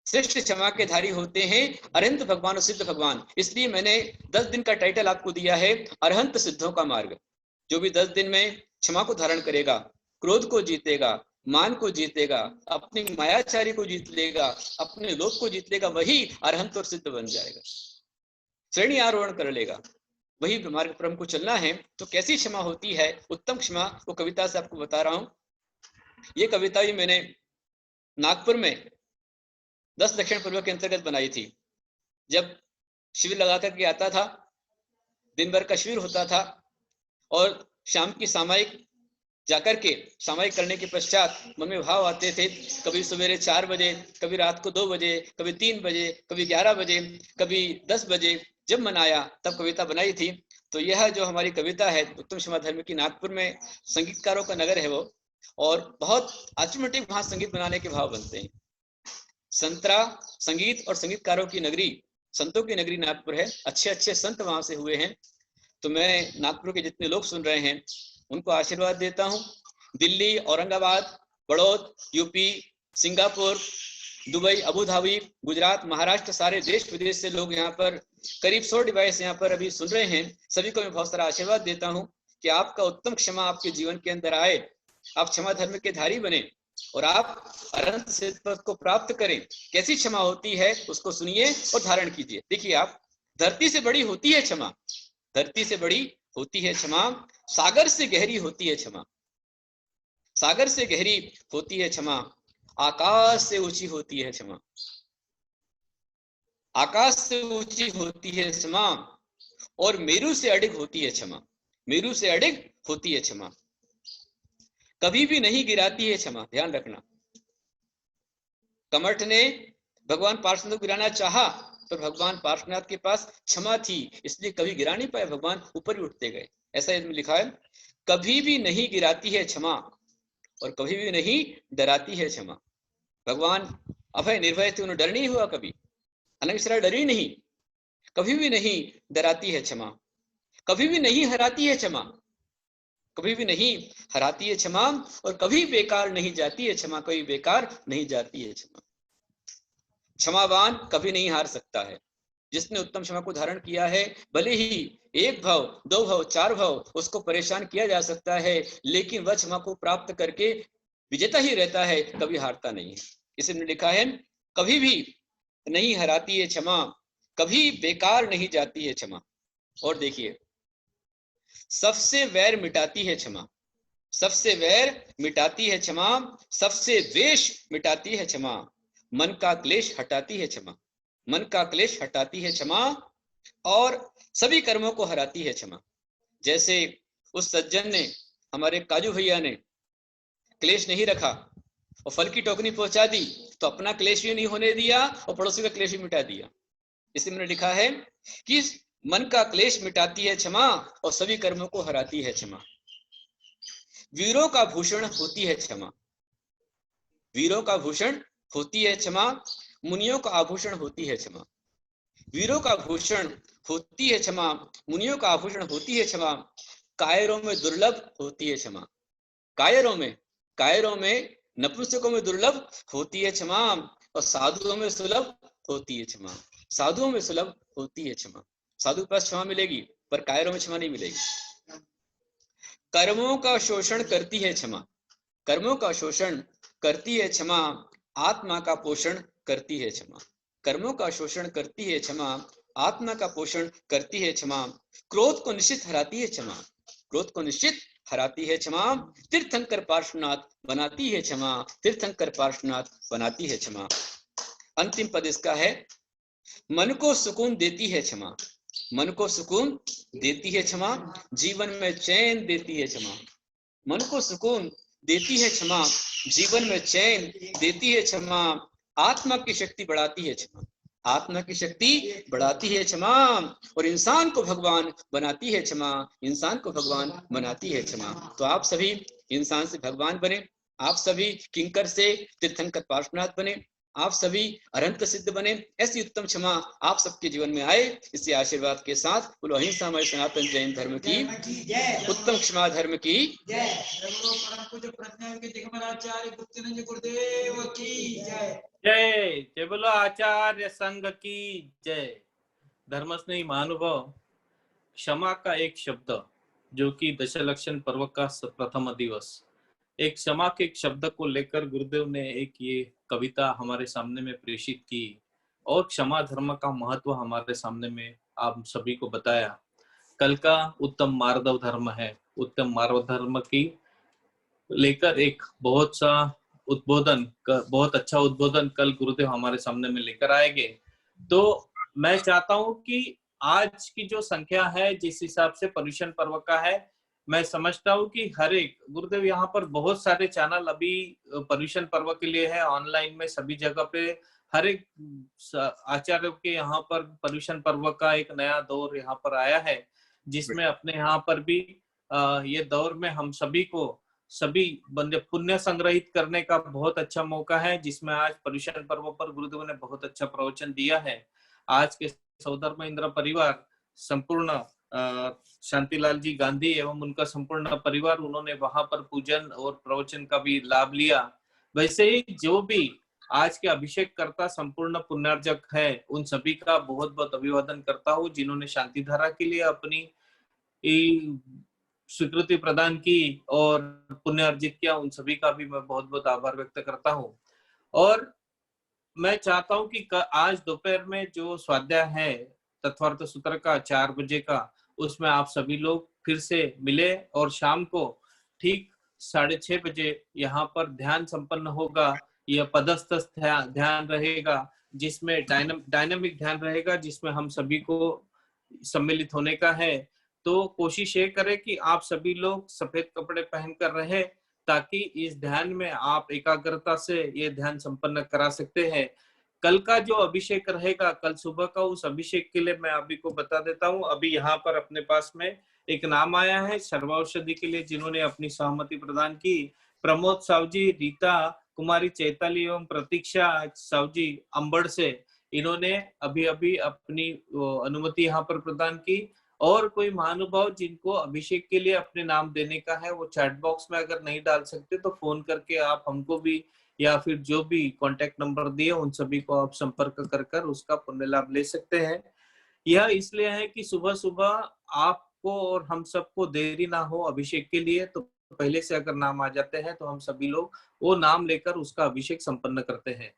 श्रेष्ठ क्षमा के धारी होते हैं अरहंत भगवान और सिद्ध भगवान। इसलिए मैंने 10 दिन का टाइटल आपको दिया है अरहंत सिद्धों का मार्ग। जो भी 10 दिन में क्षमा को धारण करेगा, क्रोध को जीतेगा, मान को जीतेगा, अपनी मायाचारी को जीत लेगा, अपने लोभ को जीत लेगा, वही अरहंत और सिद्ध बन जाएगा, श्रेणी आरोहण कर लेगा, वही मार्ग पर हमको चलना है। तो कैसी क्षमा होती है उत्तम क्षमा, वो कविता से आपको बता रहा हूं। ये कविता भी मैंने नागपुर में 10 दक्षिण पूर्व के अंतर्गत बनाई थी। जब शिविर लगा करके आता था, दिन भर का शिविर होता था और शाम की सामायिक जाकर के सामायिक करने के पश्चात मन में भाव आते थे, कभी सवेरे 4 बजे, कभी रात को 2 बजे, कभी 3 बजे, कभी 11 बजे, कभी 10 बजे, जब मन आया तब कविता बनाई थी। तो यह जो हमारी कविता है उत्तम क्षमा धर्म की, नागपुर में संगीतकारों का नगर है वो, और बहुत ऑटोमेटिक वहां संगीत बनाने के भाव बनते हैं। संतरा संगीत और संगीतकारों की नगरी, संतों की नगरी नागपुर है, अच्छे अच्छे संत वहां से हुए हैं। तो मैं नागपुर के जितने लोग सुन रहे हैं उनको आशीर्वाद देता हूं। Delhi, Aurangabad, Baroda, UP, Singapore, Dubai, Abu Dhabi, Gujarat, Maharashtra, सारे देश विदेश से लोग यहाँ पर करीब 100 डिवाइस यहाँ पर अभी सुन रहे हैं। सभी को मैं बहुत सारा आशीर्वाद देता हूँ कि आपका उत्तम क्षमा आपके जीवन के अंदर आए, आप क्षमा धर्म के धारी बने और आप अनंत सिद्ध पद को प्राप्त करें। कैसी क्षमा होती है उसको सुनिए और धारण कीजिए। देखिए आप, धरती से बड़ी होती है क्षमा, धरती से बड़ी होती है क्षमा, सागर से गहरी होती है क्षमा, सागर से गहरी होती है क्षमा, आकाश से ऊंची होती है क्षमा, आकाश से ऊंची होती है क्षमा, और मेरू से अडिग होती है क्षमा, मेरू से अडिग होती है क्षमा, कभी भी नहीं गिराती है क्षमा। ध्यान रखना, कमठ ने भगवान पार्श्वनाथ को गिराना चाहा पर भगवान पार्श्वनाथ के पास क्षमा थी, इसलिए कभी गिरा नहीं पाए, भगवान ऊपर ही उठते गए। ऐसा इसमें लिखा है, कभी भी नहीं गिराती है क्षमा और कभी भी नहीं डराती है क्षमा। भगवान अभय निर्भय थे, उन्हें डर नहीं हुआ कभी, अनंग डरी नहीं, कभी भी नहीं डराती है क्षमा, कभी भी नहीं हराती है क्षमा, कभी भी नहीं हराती है क्षमा, और कभी बेकार नहीं जाती है क्षमा, कभी बेकार नहीं जाती है क्षमा। क्षमावान कभी नहीं हार सकता है। जिसने उत्तम क्षमा को धारण किया है, भले ही 1 भव 2 भव 4 भव उसको परेशान किया जा सकता है, लेकिन वह क्षमा को प्राप्त करके विजेता ही रहता है, कभी हारता नहीं है। इसमें लिखा है, कभी भी नहीं हराती है क्षमा, कभी बेकार नहीं जाती है क्षमा। और देखिए, सबसे वैर मिटाती है क्षमा, सबसे वैर मिटाती है क्षमा, सबसे द्वेष मिटाती है क्षमा, मन का क्लेश हटाती है क्षमा, मन का क्लेश हटाती है क्षमा, और सभी कर्मों को हराती है क्षमा। जैसे उस सज्जन ने, हमारे काजू भैया ने क्लेश नहीं रखा और फल की टोकरी पहुंचा दी, तो अपना क्लेश भी नहीं होने दिया और पड़ोसी का क्लेश भी मिटा दिया। इसमें लिखा है कि मन का क्लेश मिटाती है क्षमा और सभी कर्मों को हराती है क्षमा। वीरों का भूषण होती है क्षमा, वीरों का भूषण होती है क्षमा, मुनियों का आभूषण होती है क्षमा, वीरों का भूषण होती है क्षमा, मुनियों का आभूषण होती है क्षमा, कायरों में दुर्लभ होती है क्षमा, कायरों में नपुंसकों में दुर्लभ होती है क्षमा, और साधुओं में सुलभ होती है क्षमा, साधुओं में सुलभ होती है क्षमा। साधु के पास क्षमा मिलेगी पर कायरों में क्षमा नहीं मिलेगी। कर्मों का शोषण करती है क्षमा, कर्मों का शोषण करती है क्षमा, आत्मा का पोषण करती है क्षमा, कर्मों का शोषण करती है क्षमा, आत्मा का पोषण करती है क्षमा, क्रोध को निश्चित हराती है क्षमा, क्रोध को निश्चित हराती है क्षमा, तीर्थंकर पार्श्वनाथ बनाती है क्षमा, तीर्थंकर पार्श्वनाथ बनाती है क्षमा। अंतिम पद इसका है, मन को सुकून देती है क्षमा, मन को सुकून देती है क्षमा, जीवन में चैन देती है क्षमा, मन को सुकून देती है क्षमा, जीवन में चैन देती है क्षमा, आत्मा की शक्ति बढ़ाती है क्षमा, आत्मा की शक्ति बढ़ाती है क्षमा, और इंसान को भगवान बनाती है क्षमा, इंसान को भगवान बनाती है क्षमा। तो आप सभी इंसान से भगवान बने, आप सभी किंकर से तीर्थंकर पार्श्वनाथ बने, आप सभी अरहंत सिद्ध बने, ऐसी उत्तम क्षमा आप सबके जीवन में आए। इसी आशीर्वाद के साथ बोलो अहिंसा हमारे सनातन जैन धर्म की, उत्तम क्षमा धर्म की जय। परम पूज्य प्रज्ञानंद दिगंबराचार्य गुप्तानंद गुरुदेव की जय। जय जय बोलो आचार्य संघ की जय। धर्मस्नेही महानुभाव, क्षमा का एक शब्द जो कि दशलक्षण पर्व का प्रथम दिवस, एक क्षमा के एक शब्द को लेकर गुरुदेव ने एक ये कविता हमारे सामने में प्रेषित की और क्षमा धर्म का महत्व हमारे सामने में आप सभी को बताया। कल का उत्तम मार्दव धर्म है, उत्तम मार्दव धर्म की लेकर एक बहुत अच्छा उद्बोधन कल गुरुदेव हमारे सामने में लेकर आएंगे। तो मैं चाहता हूं कि आज की जो संख्या है जिस हिसाब से पर्युषण पर्व का है, मैं समझता हूं कि हर एक गुरुदेव यहाँ पर बहुत सारे चैनल अभी पर्युषण पर्व के लिए है ऑनलाइन में, सभी जगह पे हर एक आचार्य के यहाँ पर पर्युषण पर्व का एक नया दौर यहाँ पर आया है, जिसमें अपने यहाँ पर भी ये दौर में हम सभी को सभी बंदे पुण्य संग्रहित करने का बहुत अच्छा मौका है, जिसमें आज पर्युषण पर्व पर गुरुदेव ने बहुत अच्छा प्रवचन दिया है। आज के सौधर्म इंद्र परिवार संपूर्ण शांतिलाल जी गांधी एवं उनका संपूर्ण परिवार, उन्होंने वहां पर पूजन और प्रवचन का भी लाभ लिया। वैसे ही जो भी आज के अभिषेक करता संपूर्ण पुण्यार्जक है, उन सभी का बहुत बहुत अभिवादन करता हूँ, जिन्होंने शांति धारा के लिए अपनी स्वीकृति प्रदान की और पुण्य अर्जित किया, उन सभी का भी मैं बहुत बहुत आभार व्यक्त करता हूँ। और मैं चाहता हूँ कि आज दोपहर में जो स्वाध्याय है तत्वार्थ सूत्र का 4 बजे का, उसमें आप सभी लोग फिर से मिले और शाम को ठीक 6:30 बजे यहाँ पर ध्यान संपन्न होगा। यह पदस्थ ध्यान रहेगा, जिसमें डायनामिक ध्यान रहेगा, जिसमें हम सभी को सम्मिलित होने का है। तो कोशिश ये करें कि आप सभी लोग सफेद कपड़े पहनकर रहे, ताकि इस ध्यान में आप एकाग्रता से ये ध्यान संपन्न करा सकते हैं। कल का जो अभिषेक रहेगा, कल सुबह का, उस अभिषेक के लिए मैं अभी को बता देता हूँ। अभी यहाँ पर अपने पास में एक नाम आया है सर्वौषधि के लिए, जिन्होंने अपनी सहमति प्रदान की। प्रमोद सावजी, रीता कुमारी चैताली एवं प्रतीक्षा सावजी अंबड़ से, इन्होंने अभी अभी अपनी अनुमति यहाँ पर प्रदान की। और कोई महानुभाव जिनको अभिषेक के लिए अपने नाम देने का है, वो चैट बॉक्स में अगर नहीं डाल सकते तो फोन करके आप हमको भी, या फिर जो भी कांटेक्ट नंबर दिए उन सभी को आप संपर्क कर उसका पुण्य लाभ ले सकते हैं। यह इसलिए है कि सुबह सुबह आपको और हम सबको देरी ना हो अभिषेक के लिए, तो पहले से अगर नाम आ जाते हैं तो हम सभी लोग वो नाम लेकर उसका अभिषेक संपन्न करते हैं।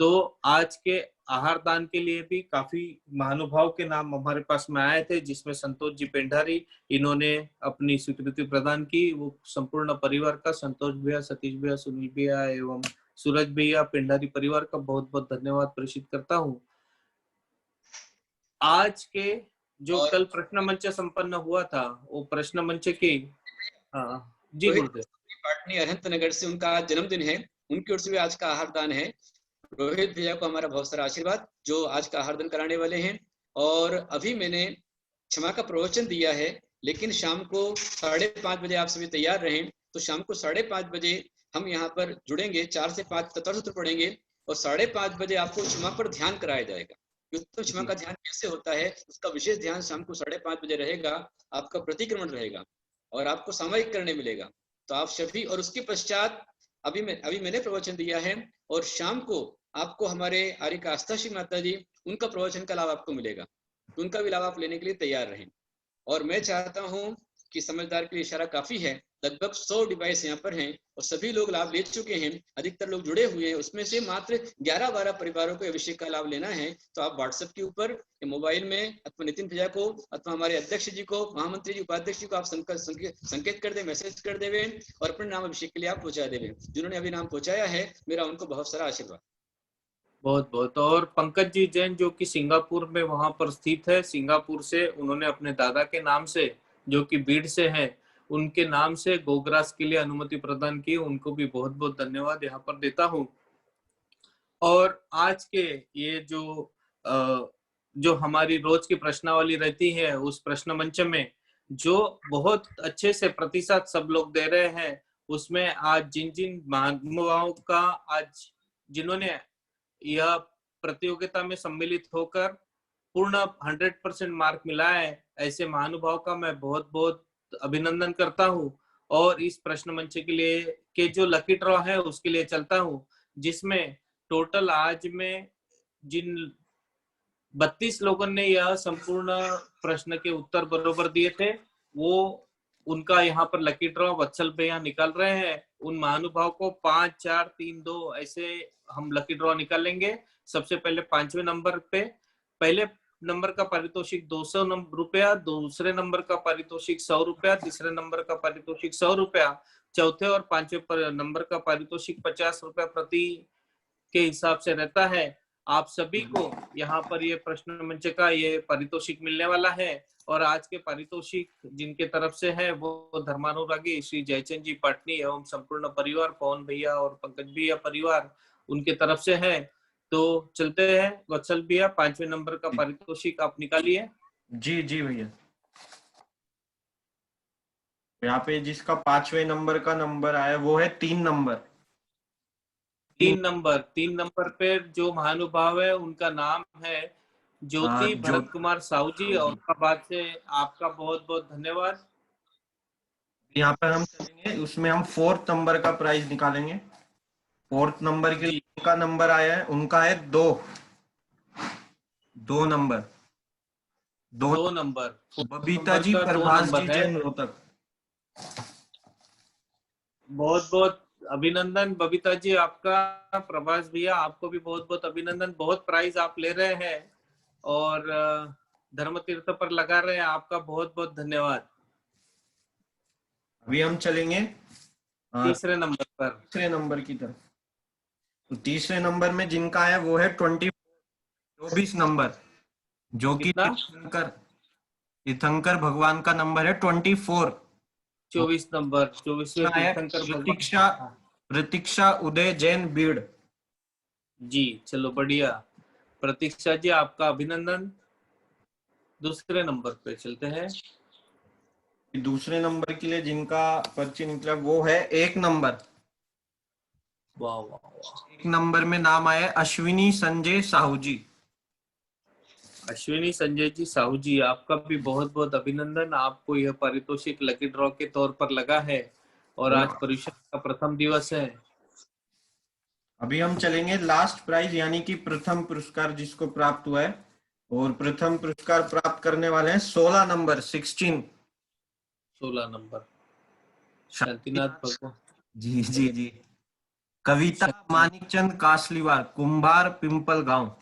तो आज के आहार दान के लिए भी काफी महानुभाव के नाम हमारे पास में आए थे, जिसमें संतोष जी पेंढारी, इन्होंने अपनी स्वीकृति प्रदान की। वो संपूर्ण परिवार का, संतोष भैया, सतीश भैया, सुनील भैया एवं सूरज भैया, पेंढारी परिवार का बहुत बहुत धन्यवाद प्रेषित करता हूँ। आज के जो कल प्रश्न मंच संपन्न हुआ था, वो प्रश्न मंच की जी गुरुदेव पाटनी अरहंत नगर से उनका जन्मदिन है, उनकी ओर से भी आज का आहार दान है। रोहित भैया को हमारा बहुत सारा आशीर्वाद, जो आज का आहार दान कराने वाले हैं। और अभी मैंने क्षमा का प्रवचन दिया है, लेकिन शाम को 5:30 बजे आप सभी तैयार रहें। तो शाम को 5:30 बजे हम यहाँ पर जुड़ेंगे, 4 से 5 तत्व सूत्र पढ़ेंगे और 5:30 बजे आपको क्षमा पर ध्यान कराया जाएगा। उत्तम क्षमा का ध्यान कैसे होता है, उसका विशेष ध्यान शाम को 5:30 बजे रहेगा। आपका प्रतिक्रमण रहेगा और आपको सामयिक करने मिलेगा। तो आप सभी, और उसके पश्चात अभी मैंने प्रवचन दिया है, और शाम को आपको हमारे आर्य का आस्था श्री माता जी, उनका प्रवचन का लाभ आपको मिलेगा। तो उनका भी लाभ आप लेने के लिए तैयार रहें। और मैं चाहता हूं कि समझदार के लिए इशारा काफी है, लगभग 100 डिवाइस यहाँ पर हैं और सभी लोग लाभ ले चुके हैं, अधिकतर लोग जुड़े हुए हैं। उसमें से मात्र 11-12 परिवारों को अभिषेक का लाभ लेना है। तो आप व्हाट्सएप के ऊपर, मोबाइल में, अथवा नितिन भैया को, अथवा हमारे अध्यक्ष जी को, महामंत्री जी, उपाध्यक्ष जी को आप संकेत कर दे, मैसेज कर देवे और अपने नाम अभिषेक के लिए आप पहुंचा देवे। जिन्होंने अभी नाम पहुंचाया है, मेरा उनको बहुत सारा आशीर्वाद। बहुत बहुत। और पंकज जी जैन, जो कि सिंगापुर में वहां पर स्थित है, सिंगापुर से उन्होंने अपने दादा के नाम से, जो कि बीड़ से है, उनके नाम से गोग्रास के लिए अनुमति प्रदान की, उनको भी बहुत बहुत धन्यवाद यहाँ पर देता हूँ। और आज के ये जो हमारी रोज की प्रश्नावली रहती है, उस प्रश्न मंच में जो बहुत अच्छे से प्रतिशत सब लोग दे रहे हैं, उसमें आज जिन महानुभावों का, आज जिन्होंने यह प्रतियोगिता में सम्मिलित होकर पूर्ण 100% मार्क मिला है, ऐसे महानुभाव का मैं बहुत बहुत अभिनंदन करता हूं। और इस प्रश्न मंच के लिए के जो लकी ड्रॉ है उसके लिए चलता हूं, जिसमें टोटल आज में जिन 32 लोगों ने यह संपूर्ण प्रश्न के उत्तर बरोबर दिए थे, वो उनका यहाँ पर लकी ड्रॉ वत्सल भैया निकाल रहे हैं। उन महानुभाव को 5, 4, 3, 2 ऐसे हम लकी ड्रॉ निकालेंगे। सबसे पहले 5वें नंबर पे पहले नंबर का पारितोषिक 200 रुपया, दूसरे नंबर का पारितोषिक 100 रुपया, तीसरे नंबर का पारितोषिक 100 रुपया, चौथे और 5वें नंबर का पारितोषिक 50 रुपया प्रति के हिसाब से रहता है। आप सभी को यहाँ पर ये प्रश्न मंच का ये पारितोषिक मिलने वाला है। और आज के पारितोषिक जिनके तरफ से है वो धर्मानुरागी श्री जयचंद जी पाटनी एवं संपूर्ण परिवार, पवन भैया और पंकज भैया परिवार उनके तरफ से है। तो चलते हैं वत्सल भैया, 5वें नंबर का पारितोषिक आप निकालिए। जी जी भैया। यहाँ पे जिसका 5वें नंबर का नंबर आया वो है 3 नंबर। 3 नंबर पे जो महानुभाव है उनका नाम है ज्योति भरत कुमार साहू जी, औरंगाबाद से। आपका बहुत बहुत धन्यवाद। यहाँ पर हम चलेंगे, उसमें हम 4th नंबर का प्राइज निकालेंगे। 4th नंबर के का नंबर आया है, उनका है 2 नंबर। 2 नंबर बबीता जी, प्रभास जी, जैन रोहतक। बहुत बहुत अभिनंदन बबीता जी आपका। प्रभास भैया आपको भी बहुत बहुत अभिनंदन। बहुत प्राइज आप ले रहे हैं और धर्म तीर्थ पर लगा रहे हैं, आपका बहुत बहुत धन्यवाद। अभी हम चलेंगे तीसरे नंबर पर, तीसरे नंबर की तरफ। तो तीसरे नंबर में जिनका है वो है 24 नंबर, जो कि तीर्थंकर भगवान का नंबर है 24। 24 नंबर, 24वें प्रतीक्षा उदय जैन बीड़ जी। चलो बढ़िया प्रतीक्षा जी, आपका अभिनंदन। दूसरे नंबर पे चलते हैं। दूसरे नंबर के लिए जिनका पर्ची निकला वो है 1 नंबर। वाह वाह वाह। 1 नंबर में नाम आया अश्विनी संजय साहू जी। अश्विनी संजय जी साहू जी, आपका भी बहुत बहुत अभिनंदन। आपको यह पारितोषिक लकी ड्रॉ के तौर पर लगा है और आज परीक्षा का प्रथम दिवस है। अभी हम चलेंगे लास्ट प्राइज, यानी कि प्रथम पुरस्कार जिसको प्राप्त हुआ है। और प्रथम पुरस्कार प्राप्त करने वाले हैं 16 नंबर 16 नंबर शांतिनाथ भगवान जी जी जी। कविता मानिकचंद कासलीवाल, कुंभार, पिंपल गांव।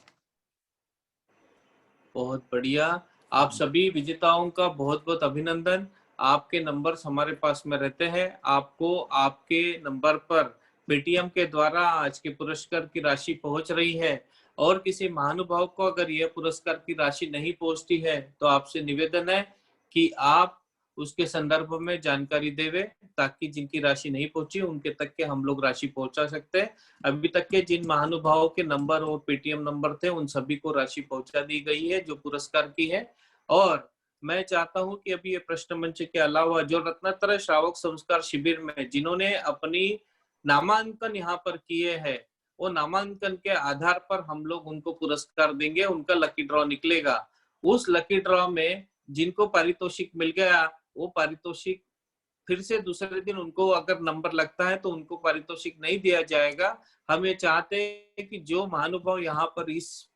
बहुत बढ़िया। आप सभी विजेताओं का बहुत बहुत अभिनंदन। आपके नंबर्स हमारे पास में रहते हैं। आपको आपके नंबर पर पेटीएम के द्वारा आज के पुरस्कार की राशि पहुंच रही है। और किसी महानुभाव को अगर यह पुरस्कार की राशि नहीं पहुंचती है तो आपसे निवेदन है कि आप उसके संदर्भ में जानकारी देवे, ताकि जिनकी राशि नहीं पहुंची उनके तक के हम लोग राशि पहुंचा सकते हैं। अभी तक के जिन महानुभावों के नंबर और पेटीएम नंबर थे उन सभी को राशि पहुंचा दी गई है जो पुरस्कार की है। और मैं चाहता हूं कि अभी ये प्रश्न मंच के अलावा जो रत्नत्रय श्रावक संस्कार शिविर में जिन्होंने अपनी नामांकन यहाँ पर किए हैं, वो नामांकन के आधार पर हम लोग उनको पुरस्कार देंगे। उनका लकी ड्रॉ निकलेगा। उस लकी ड्रॉ में जिनको पारितोषिक मिल गया वो पारितोषिक फिर से दूसरे दिन उनको अगर नंबर लगता है तो उनको पारितोषिक नहीं दिया जाएगा। हम ये चाहते हैं कि जो महानुभाव यहाँ पर इस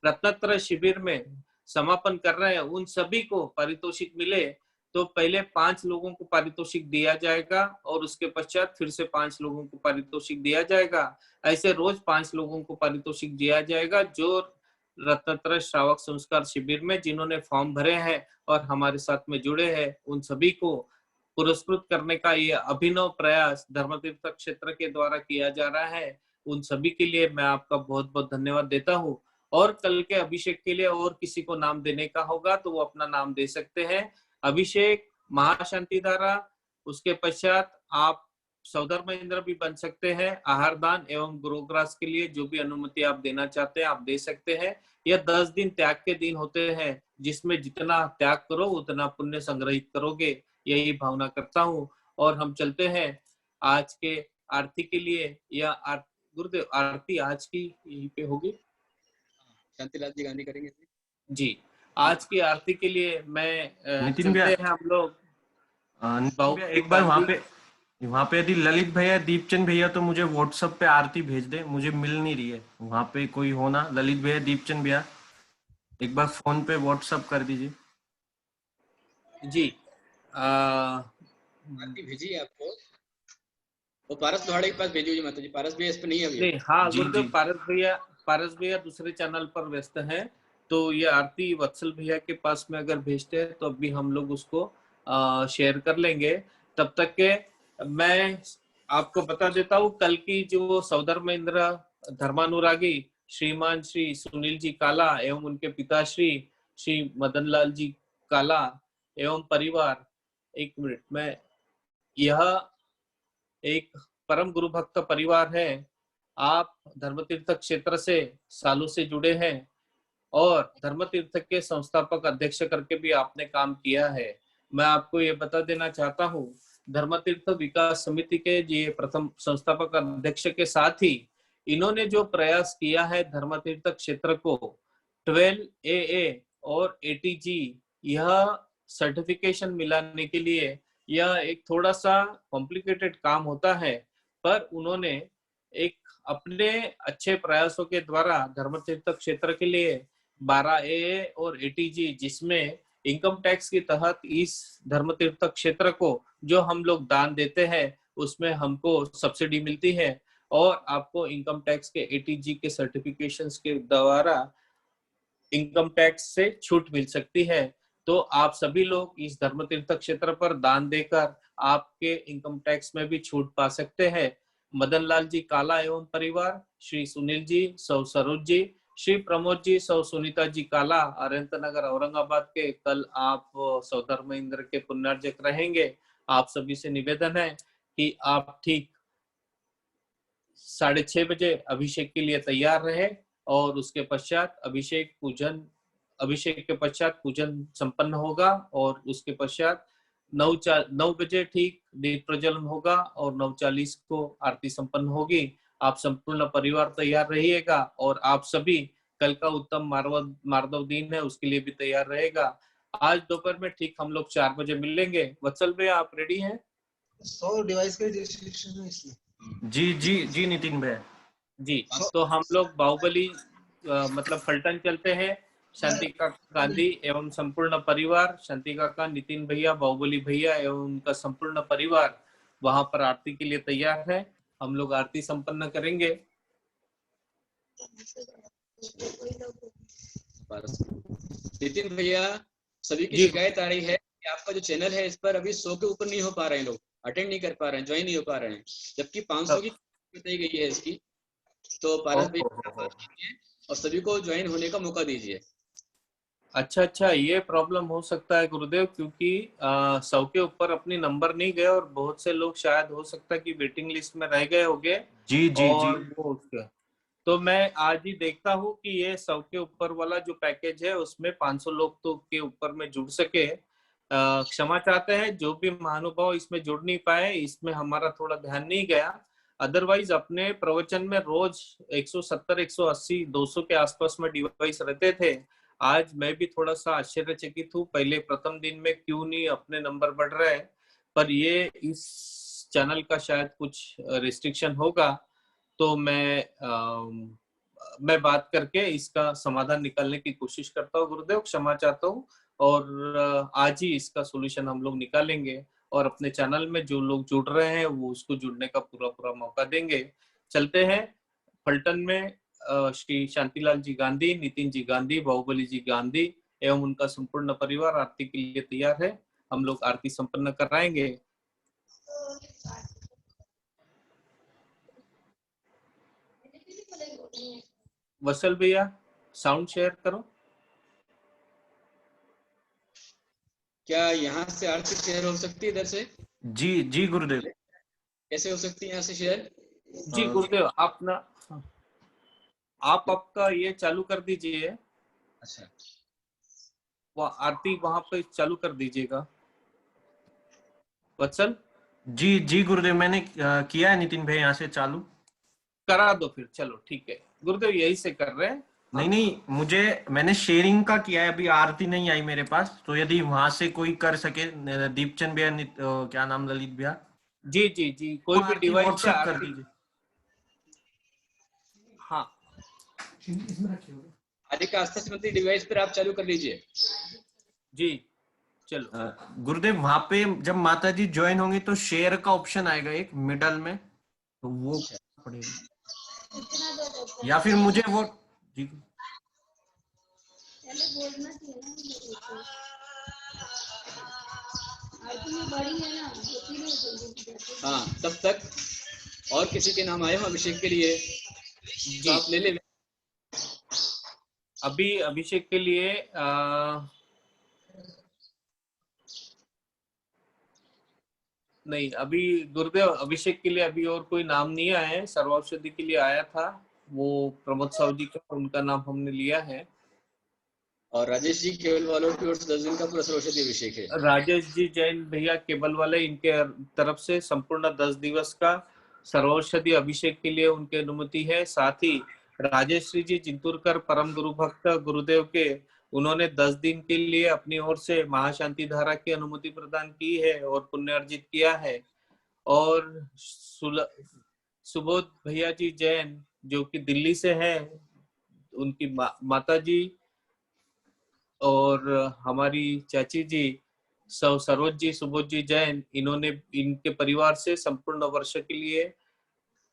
रत्नत्रय शिविर में समापन कर रहे हैं उन सभी को पारितोषिक मिले। तो पहले 5 लोगों को पारितोषिक दिया जाएगा और उसके पश्चात फिर से 5 लोगों को पारितोषिक दिया जाएगा। ऐसे रोज 5 लोगों को पारितोषिक दिया जाएगा जो रत्नत्रय श्रावक संस्कार शिविर में जिन्होंने फॉर्म भरे हैं और हमारे साथ में जुड़े हैं, उन सभी को पुरस्कृत करने का ये अभिनव प्रयास धर्मतीर्थ क्षेत्र के द्वारा किया जा रहा है। उन सभी के लिए मैं आपका बहुत बहुत धन्यवाद देता हूँ। और कल के अभिषेक के लिए और किसी को नाम देने का होगा तो वो अपना नाम दे सकते हैं। अभिषेक, महाशांति धारा, उसके पश्चात आप सौधर्म इंद्र भी बन सकते हैं। आहार दान एवं गुरुग्रास के लिए जो भी अनुमति आप देना चाहते हैं आप दे सकते हैं। यह 10 दिन त्याग के दिन होते हैं जिसमें जितना त्याग करो उतना पुण्य संग्रहित करोगे, यही भावना करता हूँ। और हम चलते हैं आज के आरती के लिए। यह गुरुदेव आरती आज की यहीं पे होगी। शांतिलाल जी गांधी करेंगे। जी, आज की आरती के लिए मैं नितिन भैया, चलते हैं हम लोग। नितिन भैया एक बार वहाँ पे यदि ललित भैया, दीपचंद भैया तो मुझे व्हाट्सएप पे आरती भेज दे, मुझे मिल नहीं रही है। वहाँ पे कोई हो ना, ललित भैया, दीपचंद भैया, एक बार फोन पे व्हाट्सएप कर दीजिए। जी आरती भेजिए आपको, वो पारस लोहाड़े के पास भेजिए माता जी। पारस भैया इस पे नहीं है अभी। नहीं, हाँ जी, गुरुदेव, जी। पारस भैया दूसरे चैनल पर व्यस्त हैं, तो ये आरती वत्सल भैया के पास में अगर भेजते हैं तो अभी हम लोग उसको शेयर कर लेंगे। तब तक के मैं आपको बता देता हूँ, कल की जो सौधर्म इंद्र धर्मानुरागी श्रीमान श्री सुनील जी काला एवं उनके पिताश्री श्री मदन लाल जी काला एवं परिवार, एक मिनट में, यह एक परम गुरु भक्त परिवार है। आप धर्मतीर्थ क्षेत्र से सालों से जुड़े हैं और धर्मतीर्थ के संस्थापक अध्यक्ष करके भी आपने काम किया है। मैं आपको ये बता देना चाहता हूँ, धर्मतीर्थ विकास समिति के ये प्रथम संस्थापक अध्यक्ष के साथ ही इन्होंने जो प्रयास किया है धर्मतीर्थ क्षेत्र को 12 AA और ATG यह सर्टिफिकेशन मिलाने के लिए, यह एक थोड़ा सा कॉम्प्लिकेटेड काम होता है, पर उन्होंने एक अपने अच्छे प्रयासों के द्वारा धर्मतीर्थ क्षेत्र के लिए 12 AA और ATG, जिसमें इनकम टैक्स के तहत इस धर्मतीर्थ क्षेत्र को जो हम लोग दान देते हैं उसमें हमको सब्सिडी मिलती है और आपको इनकम टैक्स के ATG के सर्टिफिकेशंस के द्वारा इनकम टैक्स से छूट मिल सकती है। तो आप सभी लोग इस धर्मतीर्थ क्षेत्र पर दान देकर आपके इनकम टैक्स में भी छूट पा सकते हैं। मदन लाल जी काला एवं परिवार, श्री सुनील जी, सौ सरोज जी, श्री प्रमोद जी, सौ सुनीता जी काला, अरंत नगर औरंगाबाद के, कल आप सौधर्म इंद्र के पुण्यार्जक रहेंगे। आप सभी से निवेदन है कि आप ठीक 6:30 बजे अभिषेक के लिए तैयार रहे और उसके पश्चात अभिषेक के पश्चात पूजन संपन्न होगा और उसके पश्चात 9 बजे ठीक दीप प्रज्वलन होगा और 9:40 को आरती संपन्न होगी। आप संपूर्ण परिवार तैयार रहिएगा और आप सभी कल का उत्तम मार्दव दिन है उसके लिए भी तैयार रहेगा। आज दोपहर में ठीक हम लोग 4 बजे मिलेंगे। वत्सल भैया आप रेडी हैं? 100 डिवाइस के रिस्ट्रिक्शन है इसलिए। जी जी जी नितिन भैया जी, तो हम लोग बाहुबली मतलब फलटन चलते हैं। शांतिका गांधी एवं संपूर्ण परिवार, शांतिका का नितिन भैया, बाहुबली भैया एवं उनका संपूर्ण परिवार वहां पर आरती के लिए तैयार है। हम लोग आरती संपन्न करेंगे। नितिन भैया, सभी की शिकायत आ रही है कि आपका जो चैनल है इस पर अभी 100 के ऊपर नहीं हो पा रहे हैं, लोग अटेंड नहीं कर पा रहे हैं, ज्वाइन नहीं हो पा रहे हैं, जबकि 500 की बताई गई है इसकी। तो पारस भैया और सभी को ज्वाइन होने का मौका दीजिए। अच्छा, ये प्रॉब्लम हो सकता है गुरुदेव, क्योंकि 100 के ऊपर अपनी नंबर नहीं गए और बहुत से लोग शायद हो सकता है कि वेटिंग लिस्ट में रह गए होंगे। जी जी और जी वो उसका तो मैं आज ही देखता हूँ कि ये 100 के ऊपर वाला जो पैकेज है उसमें 500 लोग तो के ऊपर में जुड़ सके। क्षमा चाहते हैं जो भी महानुभाव इसमें जुड़ नहीं पाए, इसमें हमारा थोड़ा ध्यान नहीं गया। अदरवाइज अपने प्रवचन में रोज 170, 180, 200 के आसपास में डिवाइस रहते थे। आज मैं भी थोड़ा सा आश्चर्यचकित हूँ, पहले प्रथम दिन में क्यों नहीं अपने नंबर बढ़ रहे हैं, पर ये इस चैनल का शायद कुछ रिस्ट्रिक्शन होगा। तो मैं बात करके इसका समाधान निकालने की कोशिश करता हूँ गुरुदेव, क्षमा चाहता हूँ। और आज ही इसका सॉल्यूशन हम लोग निकालेंगे और अपने चैनल में जो लोग जुड़ रहे हैं वो उसको जुड़ने का पूरा मौका देंगे। चलते हैं फलटन में श्री शांतिलाल जी गांधी, नितिन जी गांधी, बाहुबली जी गांधी एवं उनका संपूर्ण परिवार आरती के लिए तैयार है। हम लोग आरती संपन्न कराएंगे। वत्सल भैया साउंड शेयर करो। क्या यहाँ से आरती शेयर हो सकती है इधर से? जी जी गुरुदेव। कैसे हो सकती है यहाँ से शेयर? जी गुरुदेव, आप आपका ये चालू कर दीजिए। अच्छा, वो आरती वहां पे चालू कर दीजिएगा वत्सल। जी जी गुरुदेव, मैंने किया है नितिन भाई यहाँ से चालू। करा दो फिर, चलो ठीक है गुरुदेव, यही से कर रहे हैं। नहीं, मैंने शेयरिंग का किया है, अभी आरती नहीं आई मेरे पास, तो यदि वहां से कोई कर सके, दीपचंद भैया, क्या नाम, ललित भैया, जी जी जी, कोई भी आरती डिवाइस व्हाट्सएप कर दीजिए। हाँ आदि का आस्था संबंधी डिवाइस पर आप चालू कर लीजिए। जी चलो। गुरुदेव, वहां पे जब माता जी ज्वाइन होंगे तो शेयर का ऑप्शन आएगा एक मिडल में, तो वो पड़ेगा, या फिर मुझे वो जी हाँ, तब तक और किसी के नाम आए हो अभिषेक के लिए तो आप ले ले। अभी अभिषेक के लिए नहीं, अभी गुरुदेव अभिषेक के लिए अभी और कोई नाम नहीं आया है। सर्वौषधि के लिए आया था वो प्रमोद साहू जी का, उनका नाम हमने लिया है। और राजेश जी केवल वालों की ओर से 10 दिन का पूरा सर्वौषधि अभिषेक है। राजेश जी जैन भैया केबल वाले, इनके तरफ से संपूर्ण 10 दिवस का सर्वौषधि अभिषेक के लिए उनकी अनुमति है। साथ ही राजेश जी जिंतुरकर परम गुरु भक्त गुरुदेव के, उन्होंने 10 दिन के लिए अपनी ओर से महाशांति धारा की अनुमति प्रदान की है और पुण्य अर्जित किया है। और सुबोध भैया जी जैन जो कि दिल्ली से हैं, उनकी माता जी और हमारी चाची जी सरोज जी, सुबोध जी जैन, इन्होंने इनके परिवार से संपूर्ण वर्ष के लिए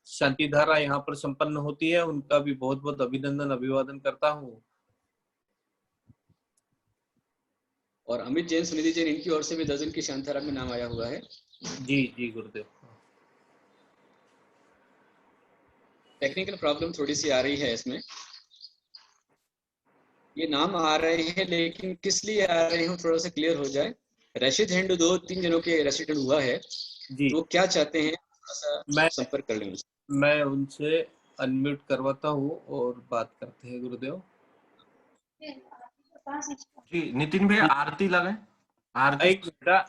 शांति धारा यहाँ पर संपन्न होती है। उनका भी बहुत बहुत अभिनंदन अभिवादन करता हूँ। और अमित जैन, सुनिधि जैन, इनकी ओर से भी 10 दिन की शांति धारा में नाम आया हुआ है। जी जी गुरुदेव। टेक्निकल प्रॉब्लम थोड़ी सी आ रही है इसमें, ये नाम आ रहे हैं लेकिन किस लिए आ रहे हैं थोड़ा सा क्लियर हो जाए। रेसिड हैंड 2-3 जनों के रेसिड हैंड हुआ है जी, वो क्या चाहते हैं थोड़ा सा संपर्क कर लें। मैं उनसे अनम्यूट करवाता हूँ और बात करते हैं गुरुदेव। जी नितिन भैया, आरती लगाए। आरती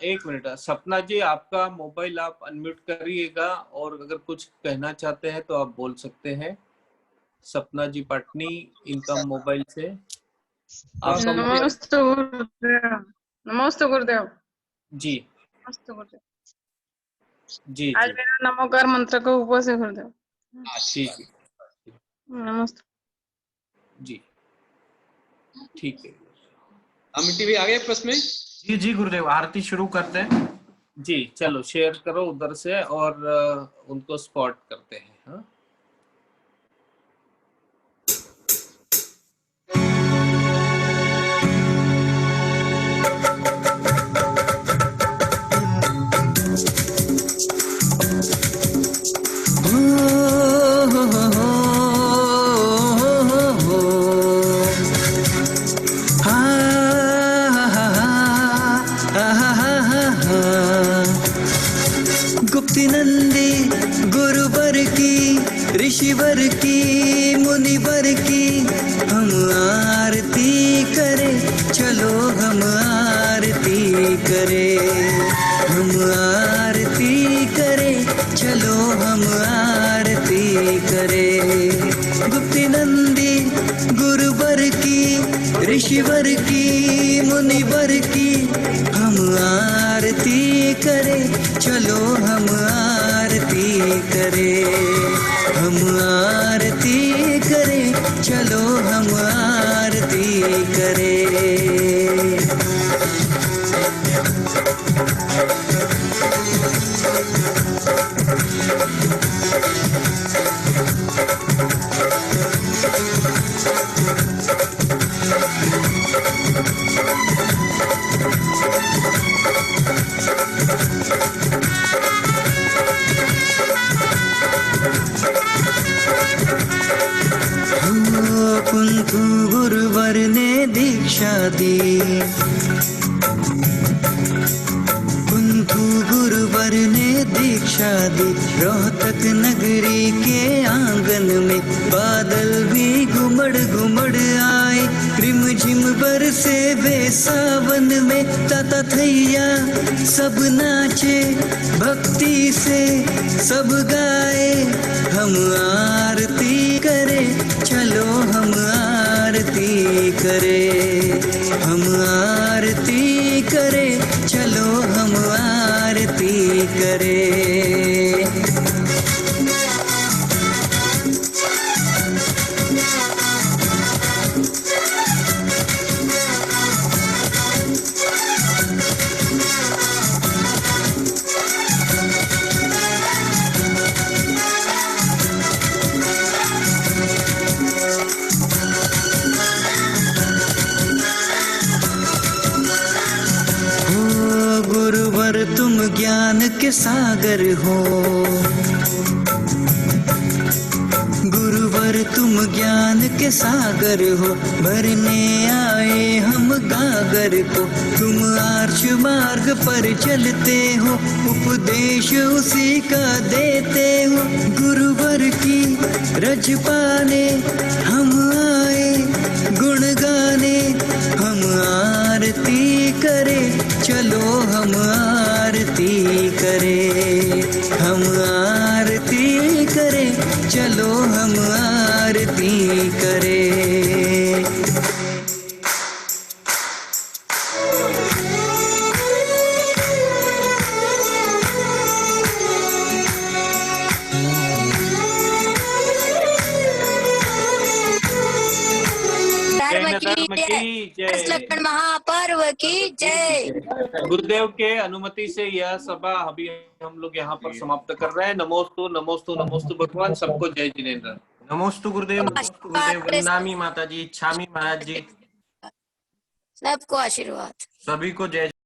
एक मिनट सपना जी, आपका मोबाइल आप अनम्यूट करिएगा और अगर कुछ कहना चाहते हैं तो आप बोल सकते हैं। सपना जी पाटनी, इनका मोबाइल से नमस्ते गुरुदेव। नमस्ते गुरुदेव जी। नमस्ते गुरुदेव जी आज मेरा नमोकार मंत्र का उपवास है गुरुदेव। ठीक नमस्ते जी, ठीक है। अमित टीवी आ गए प्लस में। जी जी गुरुदेव, आरती शुरू करते हैं। जी चलो, शेयर करो उधर से और उनको स्पॉट करते हैं। हाँ गुप्तिनंदी गुरुवर की, ऋषिवर की, मुनिवर की हम आरती करें। चलो हम आरती करें, हम आरती करें। चलो हम आरती करें। गुप्तिनंदी गुरुवर की, ऋषिवर की, मुनिवर की हम आरती करें। चलो हम आरती करें, हम आरती करें। चलो हम आरती करें। कुंथु गुरुवर ने दीक्षा दी, कुंथु गुरुवर ने दीक्षा दी रोहतक नगरी के आंगन में, बादल भी घुमड़ घुमड़ आए, रिम झिम बरसे वे सावन में, ताता थैया सब नाचे भक्ति से सब गाए, हम आरती करे चलो हम आरती करे, हम आरती करे चलो हम आरती करे। गुरुवर तुम ज्ञान के सागर हो, गुरुवर तुम ज्ञान के सागर हो, भरने आए हम गागर को, तुम आर्ष मार्ग पर चलते हो, उपदेश उसी का देते हो, गुरुवर की रज पाने हम आए गुण गाने, हम आरती करे चलो हम आरती करे, हम आरती करे चलो हम आरती करे। धर्म की जय, लक्ष्मण महापर्व की जय। गुरुदेव के अनुमति से यह सभा अभी हम लोग यहाँ पर समाप्त कर रहे हैं। नमोस्तु नमोस्तु नमोस्तु भगवान, सबको जय जिनेन्द्र। नमोस्तु गुरुदेव, नमोस्तु गुरुदेव, वंदनामि माता जी, इच्छामि महाराज जी, सबको आशीर्वाद। सभी को जय।